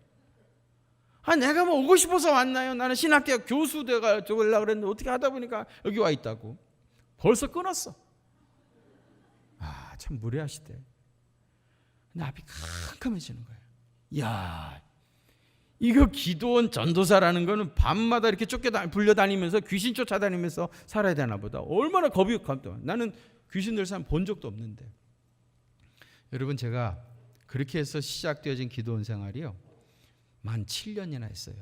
내가 뭐 오고 싶어서 왔나요? 나는 신학대학 교수 되려고 그랬는데 어떻게 하다 보니까 여기 와 있다고. 벌써 끊었어. 참 무례하시대. 근데 앞이 캄캄해지는 거예요. 야, 이거 기도원 전도사라는 거는 밤마다 이렇게 불려다니면서 귀신 쫓아다니면서 살아야 되나 보다. 얼마나 겁이 감도. 나는 귀신 들 사람 본 적도 없는데. 여러분, 제가 그렇게 해서 시작되어진 기도원 생활이요, 만 7년이나 했어요.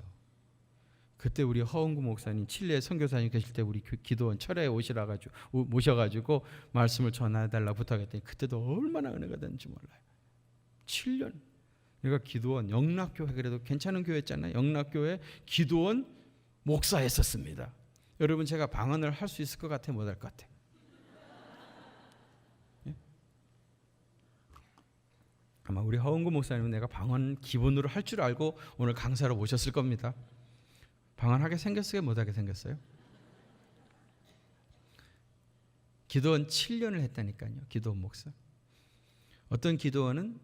그때 우리 허은구 목사님 칠레 선교사님 계실 때 우리 기도원 철회에 모셔가지고 말씀을 전해달라고 부탁했더니 그때도 얼마나 은혜가 됐는지 몰라요. 7년. 내가 기도원 영락교회, 그래도 괜찮은 교회였잖아요. 영락교회 기도원 목사했었습니다. 여러분, 제가 방언을 할 수 있을 것 같아요? 못할 것 같아요? 아마 우리 허은구 목사님은 내가 방언 기본으로 할 줄 알고 오늘 강사로 모셨을 겁니다. 방언하게 생겼어요? 못하게 생겼어요? 기도원 7년을 했다니까요. 기도원 목사. 어떤 기도원은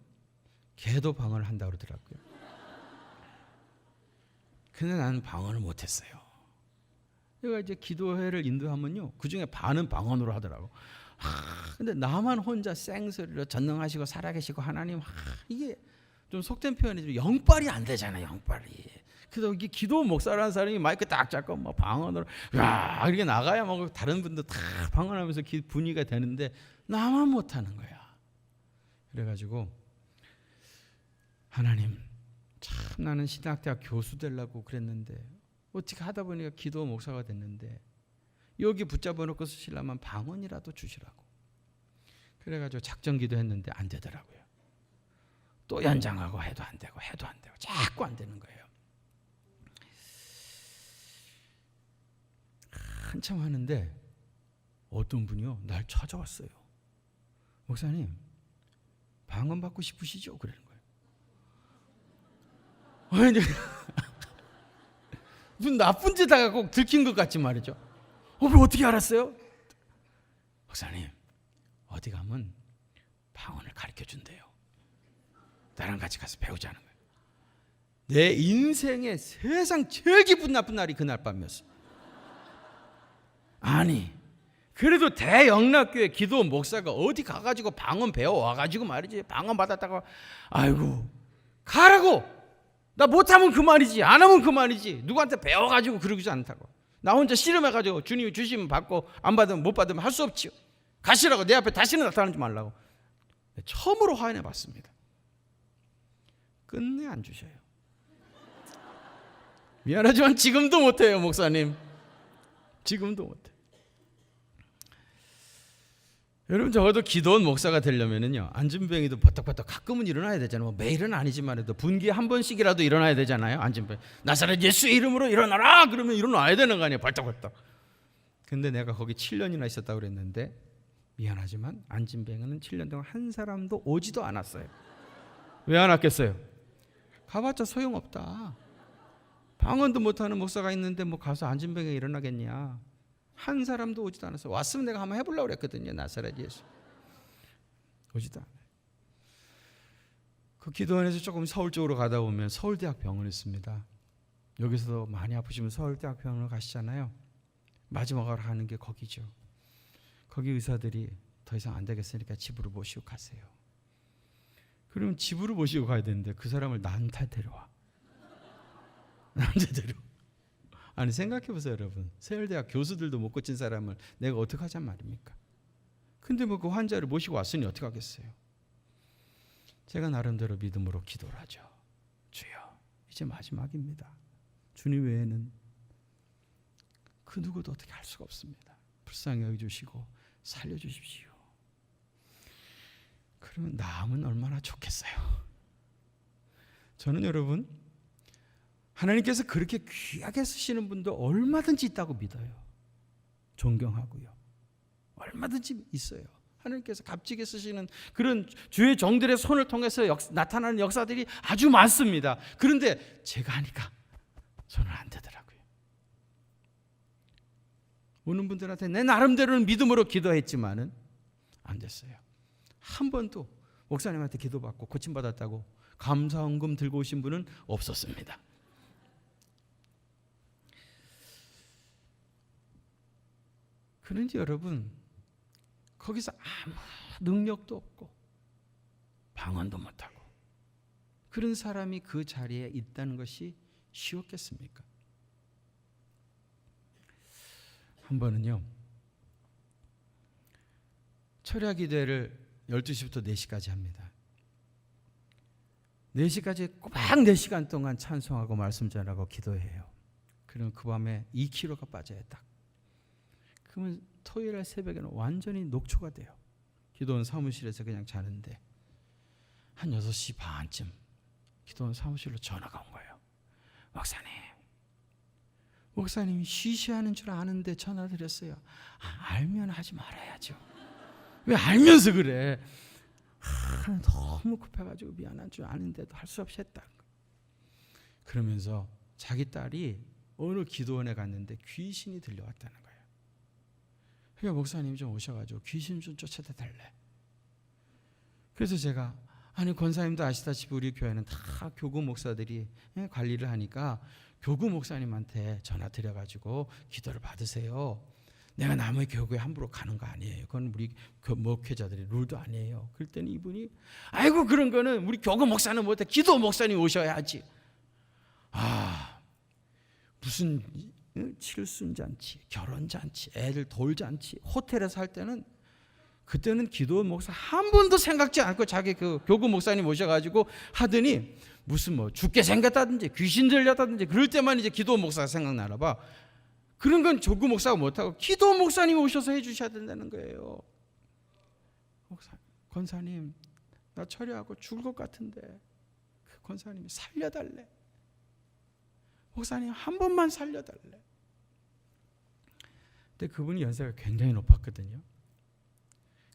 걔도 방언을 한다고 그러더라고요. 근데 나는 방언을 못했어요. 내가 이제 기도회를 인도하면요, 그중에 반은 방언으로 하더라고. 근데 나만 혼자 생소리로 전능하시고 살아계시고 하나님, 이게 좀 속된 표현이지만 영빨이 안 되잖아요. 영빨이. 그래서 이게 기도원 목사라는 사람이 마이크 딱 잡고 뭐 방언으로 이렇게 나가야 뭐 다른 분들 다 방언하면서 분위기가 되는데 나만 못하는 거야. 그래가지고 하나님, 참 나는 신학대학 교수 되려고 그랬는데 어떻게 하다 보니까 기도원 목사가 됐는데 여기 붙잡아 놓고 쓰시려면 방언이라도 주시라고. 그래가지고 작전 기도했는데 안 되더라고요. 또 연장하고 해도 안 되고 자꾸 안 되는 거예요. 한참 하는데 어떤 분이요 날 찾아왔어요. 목사님, 방언 받고 싶으시죠? 그러는 거예요. 무슨 나쁜 짓 하가 꼭 들킨 것 같지 말이죠. 왜 어떻게 알았어요? 목사님, 어디 가면 방언을 가르쳐 준대요. 나랑 같이 가서 배우자는 거예요. 내 인생의 세상 제일 기쁜 나쁜 날이 그날 밤이었어요. 아니, 그래도 대영락교회 기도원 목사가 어디 가가지고 방언 배워와가지고 말이지, 방언 받았다가 아이고 가라고, 나 못하면 그만이지, 안 하면 그만이지, 누구한테 배워가지고 그러지 않다고. 나 혼자 씨름해가지고 주님이 주시면 받고 안 받으면 못 받으면 할 수 없지요. 가시라고, 내 앞에 다시는 나타나지 말라고. 처음으로 화해해 봤습니다. 끝내 안 주셔요. 미안하지만 지금도 못해요, 목사님. 지금도 못해. 여러분, 적어도 기도원 목사가 되려면은요, 안진뱅이도 버떡버떡 가끔은 일어나야 되잖아요. 뭐 매일은 아니지만 해도 분기에 한 번씩이라도 일어나야 되잖아요. 안진뱅이, 나사렛 예수의 이름으로 일어나라 그러면 일어나야 되는 거 아니에요, 벌떡벌떡. 근데 내가 거기 7년이나 있었다고 그랬는데 미안하지만 안진뱅이는 7년 동안 한 사람도 오지도 않았어요. 왜 안 왔겠어요? 가봤자 소용없다. 방언도 못하는 목사가 있는데 뭐 가서 안진뱅이가 일어나겠냐. 한 사람도 오지도 않았어요. 왔으면 내가 한번 해보려고 그랬거든요. 나사렛 예수. 오지도 않아요. 그 기도원에서 조금 서울 쪽으로 가다 보면 서울대학 병원이 있습니다. 여기서도 많이 아프시면 서울대학 병원을 가시잖아요. 마지막으로 하는 게 거기죠. 거기 의사들이 더 이상 안 되겠으니까 집으로 모시고 가세요. 그러면 집으로 모시고 가야 되는데 그 사람을 나한테 데려와. 남자대로. 아니, 생각해보세요, 여러분. 서울대학 교수들도 못 고친 사람을 내가 어떻게 하잔 말입니까? 근데 뭐 그 환자를 모시고 왔으니 어떻게 하겠어요? 제가 나름대로 믿음으로 기도를 하죠. 주여, 이제 마지막입니다. 주님 외에는 그 누구도 어떻게 할 수가 없습니다. 불쌍히 여겨주시고 살려주십시오. 그러면 나으면 얼마나 좋겠어요. 저는 여러분, 하나님께서 그렇게 귀하게 쓰시는 분도 얼마든지 있다고 믿어요. 존경하고요. 얼마든지 있어요. 하나님께서 값지게 쓰시는 그런 주의 종들의 손을 통해서 나타나는 역사들이 아주 많습니다. 그런데 제가 하니까 저는 안 되더라고요. 오는 분들한테 내 나름대로는 믿음으로 기도했지만은 안 됐어요. 한 번도 목사님한테 기도받고 고침받았다고 감사헌금 들고 오신 분은 없었습니다. 그런지 여러분, 거기서 아무 능력도 없고 방언도 못하고 그런 사람이 그 자리에 있다는 것이 쉬웠겠습니까? 한 번은요, 철야 기도회를 12시부터 4시까지 합니다. 4시까지 꼬박 4시간 동안 찬송하고 말씀 전하고 기도해요. 그럼 그 밤에 2kg가 빠져요. 딱. 그러면 토요일 새벽에는 완전히 녹초가 돼요. 기도원 사무실에서 그냥 자는데 한 6시 반쯤 기도원 사무실로 전화가 온 거예요. 목사님이 쉬쉬하는 줄 아는데 전화 드렸어요. 알면 하지 말아야죠. 왜 알면서 그래? 너무 급해가지고 미안한 줄 아는데도 할 수 없이 했다. 그러면서 자기 딸이 어느 기도원에 갔는데 귀신이 들려왔다는 거예요. 그러니까 목사님이 좀 오셔가지고 귀신 좀 쫓아다 달래. 그래서 제가 권사님도 아시다시피 우리 교회는 다 교구 목사들이 관리를 하니까 교구 목사님한테 전화 드려가지고 기도를 받으세요. 내가 남의 교구에 함부로 가는 거 아니에요. 그건 우리 목회자들의 룰도 아니에요. 그랬더니 이분이 아이고 그런 거는 우리 교구 목사는 못해. 기도 목사님 오셔야지. 무슨 칠순잔치, 결혼잔치, 애들 돌잔치, 호텔에 살 때는 그때는 기도 목사 한 번도 생각지 않고 자기 그 교구 목사님 오셔가지고 하더니 무슨 뭐 죽게 생겼다든지 귀신 들렸다든지 그럴 때만 이제 기도 목사가 생각나나 봐. 그런 건 교구 목사가 못하고 기도 목사님 오셔서 해주셔야 된다는 거예요. 권사님 나 처리하고 죽을 것 같은데 그 권사님이 살려달래. 목사님 한 번만 살려달래. 근데 그분이 연세가 굉장히 높았거든요.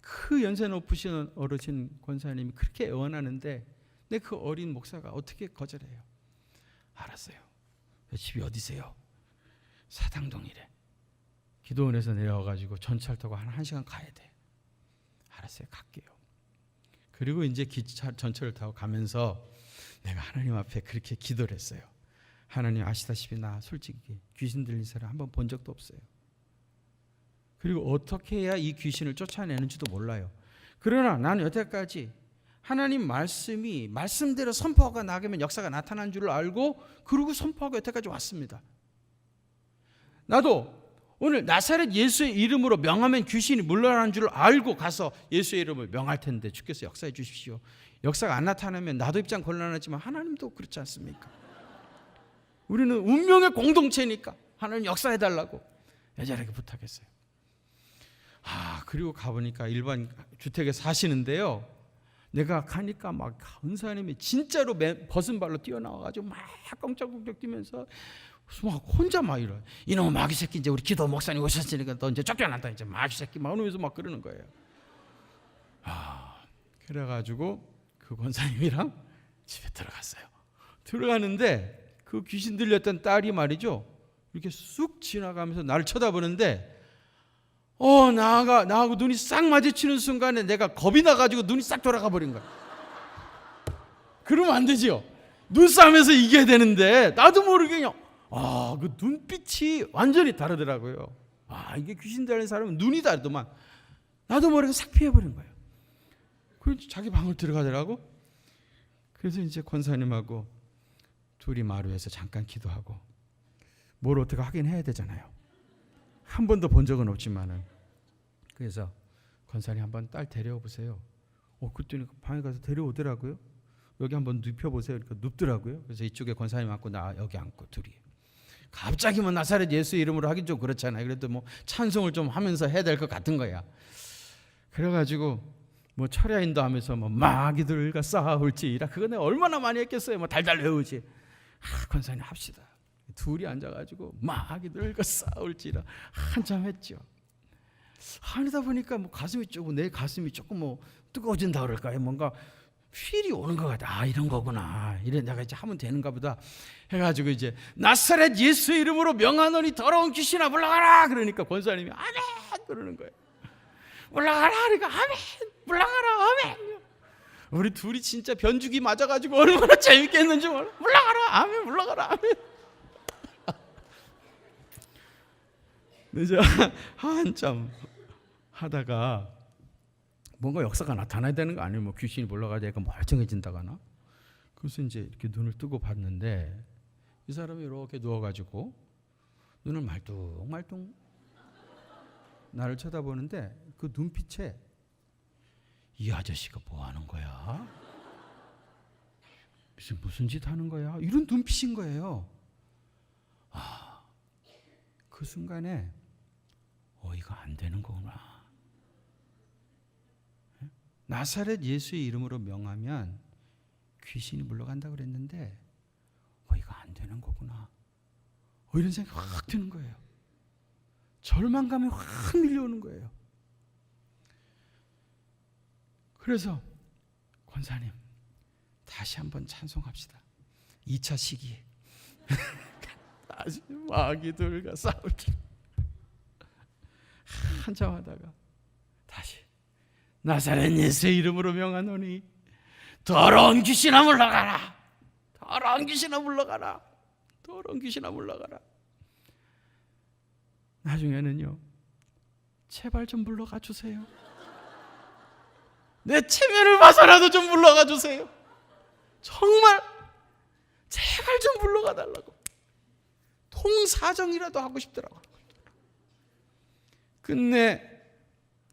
그 연세 높으신 어르신 권사님이 그렇게 애원하는데 근데 그 어린 목사가 어떻게 거절해요? 알았어요. 집이 어디세요? 사당동이래. 기도원에서 내려와가지고 전철 타고 한 1시간 가야 돼. 알았어요. 갈게요. 그리고 이제 전철을 타고 가면서 내가 하나님 앞에 그렇게 기도를 했어요. 하나님 아시다시피 나 솔직히 귀신 들린 사람 한번 본 적도 없어요. 그리고 어떻게 해야 이 귀신을 쫓아내는지도 몰라요. 그러나 나는 여태까지 하나님 말씀이 말씀대로 선포가 나가면 역사가 나타난 줄 알고 그러고 선포하고 여태까지 왔습니다. 나도 오늘 나사렛 예수의 이름으로 명하면 귀신이 물러나는 줄 알고 가서 예수의 이름을 명할 텐데 주께서 역사해 주십시오. 역사가 안 나타나면 나도 입장 곤란하지만 하나님도 그렇지 않습니까? 우리는 운명의 공동체니까 하나님 역사해 달라고 애절하게 부탁했어요. 그리고 가보니까 일반 주택에 사시는데요. 내가 가니까 막 은사님이 진짜로 벗은 발로 뛰어나와가지고 막 껑짝껑짝 뛰면서 막 혼자 막 이래. 이놈의 마귀 새끼 이제 우리 기도 목사님 오셨으니까 너 이제 쫓겨난다. 이제 마귀 새끼 막 이러면서 막 그러는 거예요. 그래가지고 그 권사님이랑 집에 들어갔어요. 들어가는데 그 귀신 들렸던 딸이 말이죠. 이렇게 쑥 지나가면서 나를 쳐다보는데 나하고 눈이 싹 마주치는 순간에 내가 겁이 나가지고 눈이 싹 돌아가 버린 거야. 그러면 안 되죠. 눈싸움에서 이겨야 되는데 나도 모르게 그냥 그 눈빛이 완전히 다르더라고요. 이게 귀신 들린 사람은 눈이 다르더만 나도 모르게 싹 피해버린 거예요. 그래서 자기 방을 들어가더라고. 그래서 이제 권사님하고 둘이 마루에서 잠깐 기도하고 뭘 어떻게 하긴 해야 되잖아요. 한 번도 본 적은 없지만은. 그래서 권사님 한번 딸 데려와 보세요. 그랬더니 방에 가서 데려오더라고요. 여기 한번 눕혀보세요. 그러니까 눕더라고요. 그래서 이쪽에 권사님 앉고 나 여기 앉고 둘이. 갑자기 뭐 나사렛 예수 이름으로 하긴 좀 그렇잖아요. 그래도 뭐 찬송을 좀 하면서 해야 될 것 같은 거야. 그래가지고 뭐 철야인도 하면서 뭐 마귀들과 싸울지라 그거 내가 얼마나 많이 했겠어요. 뭐 달달 외우지. 권사님 합시다. 둘이 앉아가지고 마귀들과 싸울지라 한참 했죠. 하다 보니까 뭐 가슴이 조금 내 가슴이 조금 뭐 뜨거워진다 그럴까요? 뭔가 필이 오는 것 같아. 이런 거구나. 이래 내가 이제 하면 되는가 보다 해가지고 이제 나사렛 예수 이름으로 명하노니 더러운 귀신아 물러가라. 그러니까 권사님이 아멘 그러는 거예요. 물러가라. 그러니까 아멘 물러가라. 아멘. 우리 둘이 진짜 변주기 맞아가지고 얼마나 재밌겠는지 몰라. 물러가라. 아멘 물러가라. 아멘. 이제 한참 하다가 뭔가 역사가 나타나야 되는 거 아니에요? 뭐 귀신이 올라가야 되니까 멀쩡해진다거나. 그래서 이제 이렇게 눈을 뜨고 봤는데 이 사람이 이렇게 누워가지고 눈을 말뚱말뚱 나를 쳐다보는데 그 눈빛에 이 아저씨가 뭐 하는 거야? 무슨 짓 하는 거야? 이런 눈빛인 거예요. 그 순간에 이거 안 되는 거구나. 나사렛 예수의 이름으로 명하면 귀신이 물러간다고 그랬는데 이거 안 되는 거구나. 이런 생각이 확 드는 거예요. 절망감이 확 밀려오는 거예요. 그래서 권사님 다시 한번 찬송합시다. 2차 시기에 다시 마귀들과 싸울 줄 한참 하다가 다시 나사렛 예수의 이름으로 명하노니 더러운 귀신아 물러가라. 더러운 귀신아 물러가라. 더러운 귀신아 물러가라. 나중에는요 제발 좀 물러가 주세요. 내 체면을 봐서라도 좀 물러가 주세요. 정말 제발 좀 물러가 달라고. 통사정이라도 하고 싶더라고요. 끝내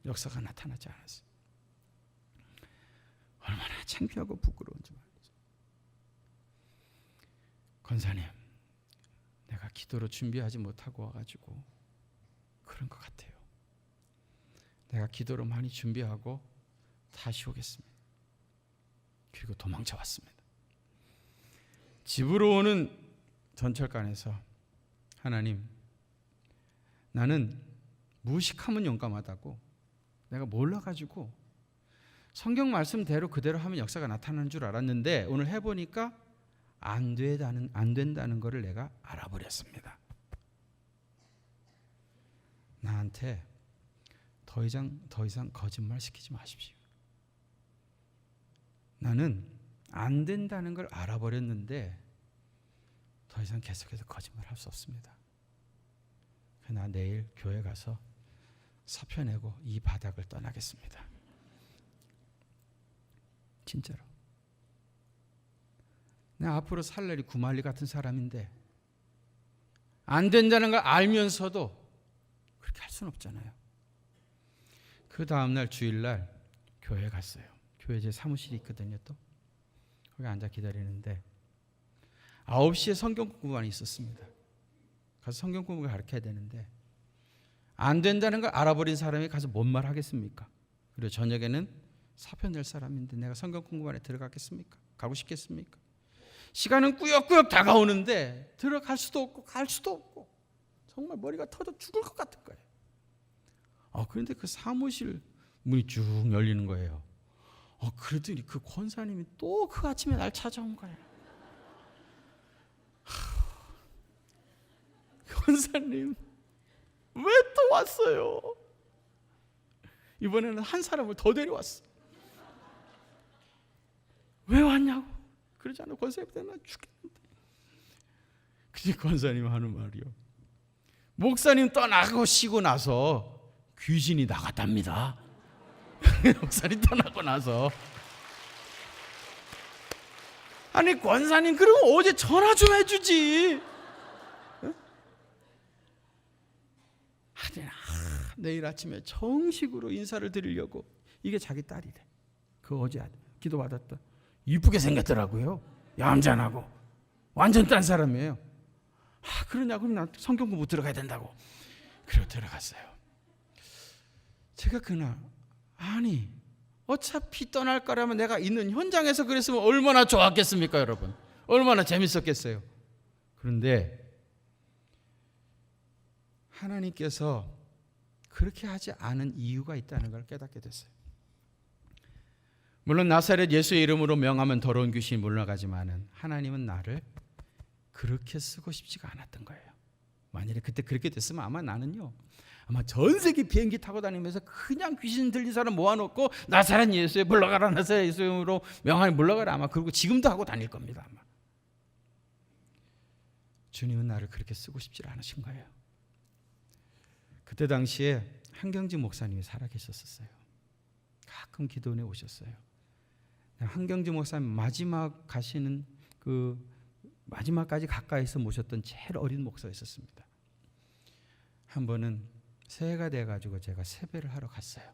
역사가 나타나지 않았어요. 얼마나 창피하고 부끄러운지 말이죠. 권사님, 내가 기도로 준비하지 못하고 와가지고 그런 것 같아요. 내가 기도로 많이 준비하고 다시 오겠습니다. 그리고 도망쳐 왔습니다. 집으로 오는 전철관에서 하나님, 나는 무식하면 용감하다고 내가 몰라가지고 성경 말씀대로 그대로 하면 역사가 나타나는 줄 알았는데 오늘 해보니까 안 된다는 것을 내가 알아버렸습니다. 나한테 더 이상 거짓말 시키지 마십시오. 나는 안 된다는 걸 알아버렸는데 더 이상 계속해서 거짓말 할 수 없습니다. 나 내일 교회 가서 사표 내고 이 바닥을 떠나겠습니다. 진짜로. 내가 앞으로 살 날이 구말리 같은 사람인데 안 된다는 걸 알면서도 그렇게 할 수는 없잖아요. 그 다음날 주일날 교회 갔어요. 교회 제 사무실이 있거든요. 또 거기 앉아 기다리는데 9시에 성경 공부반이 있었습니다. 가서 성경 공부를 가르쳐야 되는데 안 된다는 걸 알아버린 사람이 가서 뭔 말 하겠습니까? 그리고 저녁에는 사표 낼 사람인데 내가 성경 공부반에 들어가겠습니까? 가고 싶겠습니까? 시간은 꾸역꾸역 다가오는데 들어갈 수도 없고 갈 수도 없고 정말 머리가 터져 죽을 것 같은 거예요. 그런데 그 사무실 문이 쭉 열리는 거예요. 그러더니 그 권사님이 또 그 아침에 날 찾아온 거예요. 권사님 왜 또 왔어요? 이번에는 한 사람을 더 데려왔어. 왜 왔냐고. 그러지 않아 권사님 때문에 나 죽겠는데. 그게 권사님 하는 말이요. 목사님 떠나고 쉬고 나서 귀신이 나갔답니다. 목사님 떠나고 나서. 아니 권사님 그러면 어제 전화 좀 해주지. 내일 아침에 정식으로 인사를 드리려고. 이게 자기 딸이래. 그 어제 기도받았다. 이쁘게 생겼더라고요. 얌전하고 완전 딴 사람이에요. 그러냐고 나 성경 공부 들어가야 된다고. 그리고 들어갔어요. 제가 그날 아니 어차피 떠날 거라면 내가 있는 현장에서 그랬으면 얼마나 좋았겠습니까, 여러분? 얼마나 재밌었겠어요. 그런데 하나님께서 그렇게 하지 않은 이유가 있다는 걸 깨닫게 됐어요. 물론 나사렛 예수의 이름으로 명하면 더러운 귀신이 물러가지만은 하나님은 나를 그렇게 쓰고 싶지가 않았던 거예요. 만일에 그때 그렇게 됐으면 아마 나는요, 아마 전 세계 비행기 타고 다니면서 그냥 귀신 들린 사람 모아놓고 나사렛 예수에 물러가라, 나사렛 예수로 명하면 물러가라, 아마 그리고 지금도 하고 다닐 겁니다. 아마. 주님은 나를 그렇게 쓰고 싶지 않으신 거예요. 그때 당시에 한경지 목사님이 살아계셨었어요. 가끔 기도원에 오셨어요. 한경지 목사님 마지막 가시는 그 마지막까지 가까이서 모셨던 제일 어린 목사였었습니다. 한 번은 새해가 돼가지고 제가 세배를 하러 갔어요.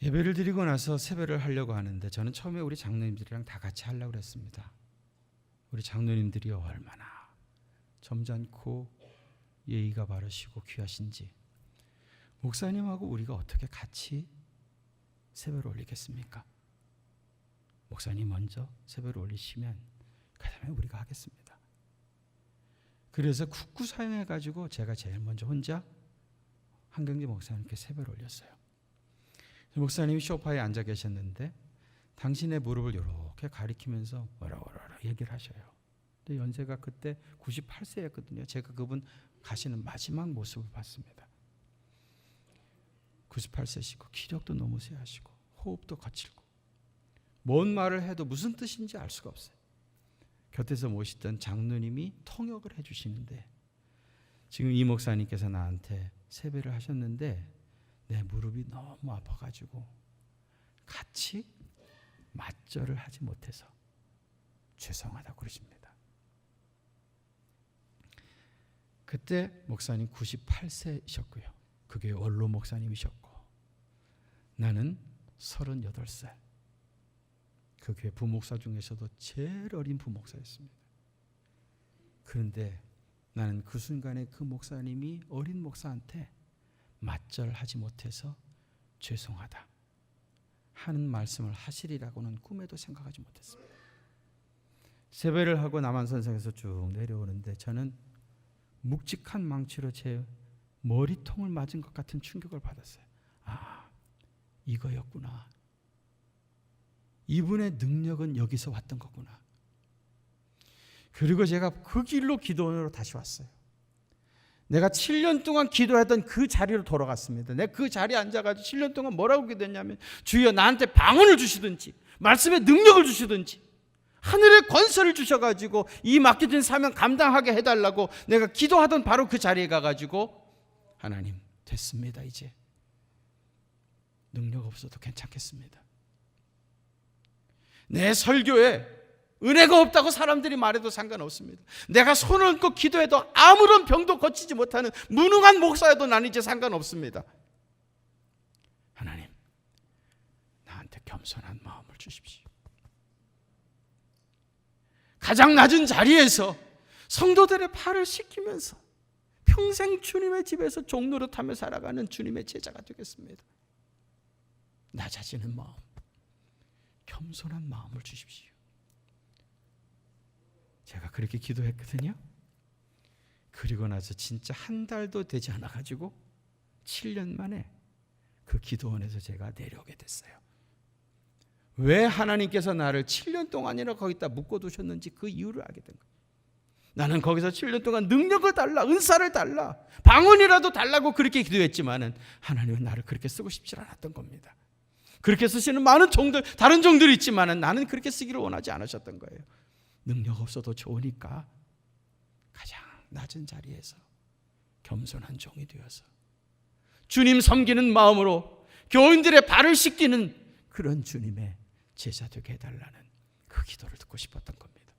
예배를 드리고 나서 세배를 하려고 하는데 저는 처음에 우리 장로님들이랑 다 같이 하려고 그랬습니다. 우리 장로님들이 얼마나 점잖고 예의가 바르시고 귀하신지, 목사님하고 우리가 어떻게 같이 세배를 올리겠습니까? 목사님 먼저 세배를 올리시면 그 다음에 우리가 하겠습니다. 그래서 국구사용해가지고 제가 제일 먼저 혼자 한경지 목사님께 세배를 올렸어요. 목사님이 소파에 앉아 계셨는데 당신의 무릎을 이렇게 가리키면서 뭐라 얘기를 하셔요. 근데 연세가 그때 98세였거든요. 제가 그분 가시는 마지막 모습을 봤습니다. 98세시고 기력도 너무 세하시고 호흡도 거칠고 뭔 말을 해도 무슨 뜻인지 알 수가 없어요. 곁에서 모시던 장로님이 통역을 해주시는데 지금 이 목사님께서 나한테 세배를 하셨는데 내 무릎이 너무 아파가지고 같이 맞절을 하지 못해서 죄송하다고 그러십니다. 그때 목사님 98세이셨고요. 그 교회 원로 목사님이셨고 나는 38살. 그 교회 부목사 중에서도 제일 어린 부목사였습니다. 그런데 나는 그 순간에 그 목사님이 어린 목사한테 맞절하지 못해서 죄송하다 하는 말씀을 하시리라고는 꿈에도 생각하지 못했습니다. 세배를 하고 남한선상에서 쭉 내려오는데 저는 묵직한 망치로 제 머리통을 맞은 것 같은 충격을 받았어요. 이거였구나. 이분의 능력은 여기서 왔던 거구나. 그리고 제가 그 길로 기도원으로 다시 왔어요. 내가 7년 동안 기도했던 그 자리로 돌아갔습니다. 내가 그 자리에 앉아가지고 7년 동안 뭐라고 기도했냐면 주여 나한테 방언을 주시든지 말씀의 능력을 주시든지 하늘의 권세를 주셔가지고 이 맡겨진 사명 감당하게 해달라고 내가 기도하던 바로 그 자리에 가가지고 하나님 됐습니다. 이제 능력 없어도 괜찮겠습니다. 내 설교에 은혜가 없다고 사람들이 말해도 상관없습니다. 내가 손을 얹고 기도해도 아무런 병도 고치지 못하는 무능한 목사여도 나는 이제 상관없습니다. 하나님 나한테 겸손한 마음을 주십시오. 가장 낮은 자리에서 성도들의 팔을 씻기면서 평생 주님의 집에서 종노릇하며 살아가는 주님의 제자가 되겠습니다. 낮아지는 마음, 겸손한 마음을 주십시오. 제가 그렇게 기도했거든요. 그리고 나서 진짜 한 달도 되지 않아가지고 7년 만에 그 기도원에서 제가 내려오게 됐어요. 왜 하나님께서 나를 7년 동안이나 거기다 묶어두셨는지 그 이유를 알게 된 거예요. 나는 거기서 7년 동안 능력을 달라, 은사를 달라, 방언이라도 달라고 그렇게 기도했지만은 하나님은 나를 그렇게 쓰고 싶지 않았던 겁니다. 그렇게 쓰시는 많은 종들, 다른 종들이 있지만은 나는 그렇게 쓰기를 원하지 않으셨던 거예요. 능력 없어도 좋으니까 가장 낮은 자리에서 겸손한 종이 되어서 주님 섬기는 마음으로 교인들의 발을 씻기는 그런 주님의 제자 되게 해달라는 그 기도를 듣고 싶었던 겁니다.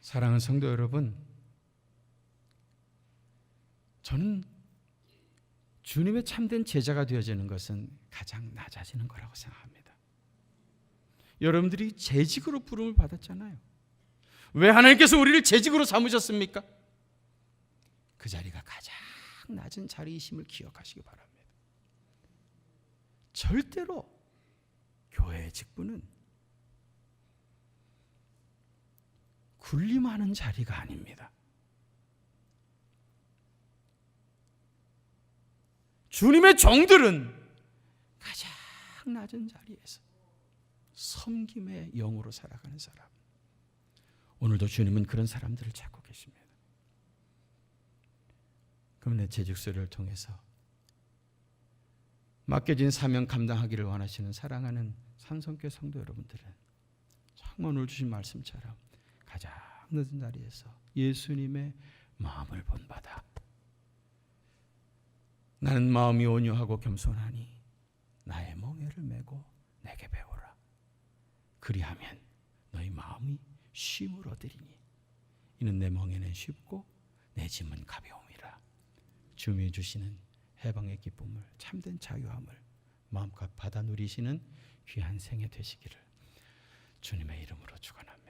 사랑하는 성도 여러분, 저는 주님의 참된 제자가 되어지는 것은 가장 낮아지는 거라고 생각합니다. 여러분들이 재직으로 부름을 받았잖아요. 왜 하나님께서 우리를 재직으로 삼으셨습니까? 그 자리가 가장 낮은 자리이심을 기억하시기 바랍니다. 절대로 교회의 직분은 군림하는 자리가 아닙니다. 주님의 종들은 가장 낮은 자리에서 섬김의 영으로 살아가는 사람. 오늘도 주님은 그런 사람들을 찾고 계십니다. 그럼 내 재직소를 통해서 맡겨진 사명 감당하기를 원하시는 사랑하는 산성교회 성도 여러분들은 정말 오늘 주신 말씀처럼 가장 늦은 자리에서 예수님의 마음을 본받아 나는 마음이 온유하고 겸손하니 나의 멍에를 메고 내게 배우라. 그리하면 너희 마음이 쉼을 얻으리니 이는 내 멍에는 쉽고 내 짐은 가벼움이라. 주님이 주시는 해방의 기쁨을, 참된 자유함을 마음껏 받아 누리시는 귀한 생애 되시기를 주님의 이름으로 축원합니다.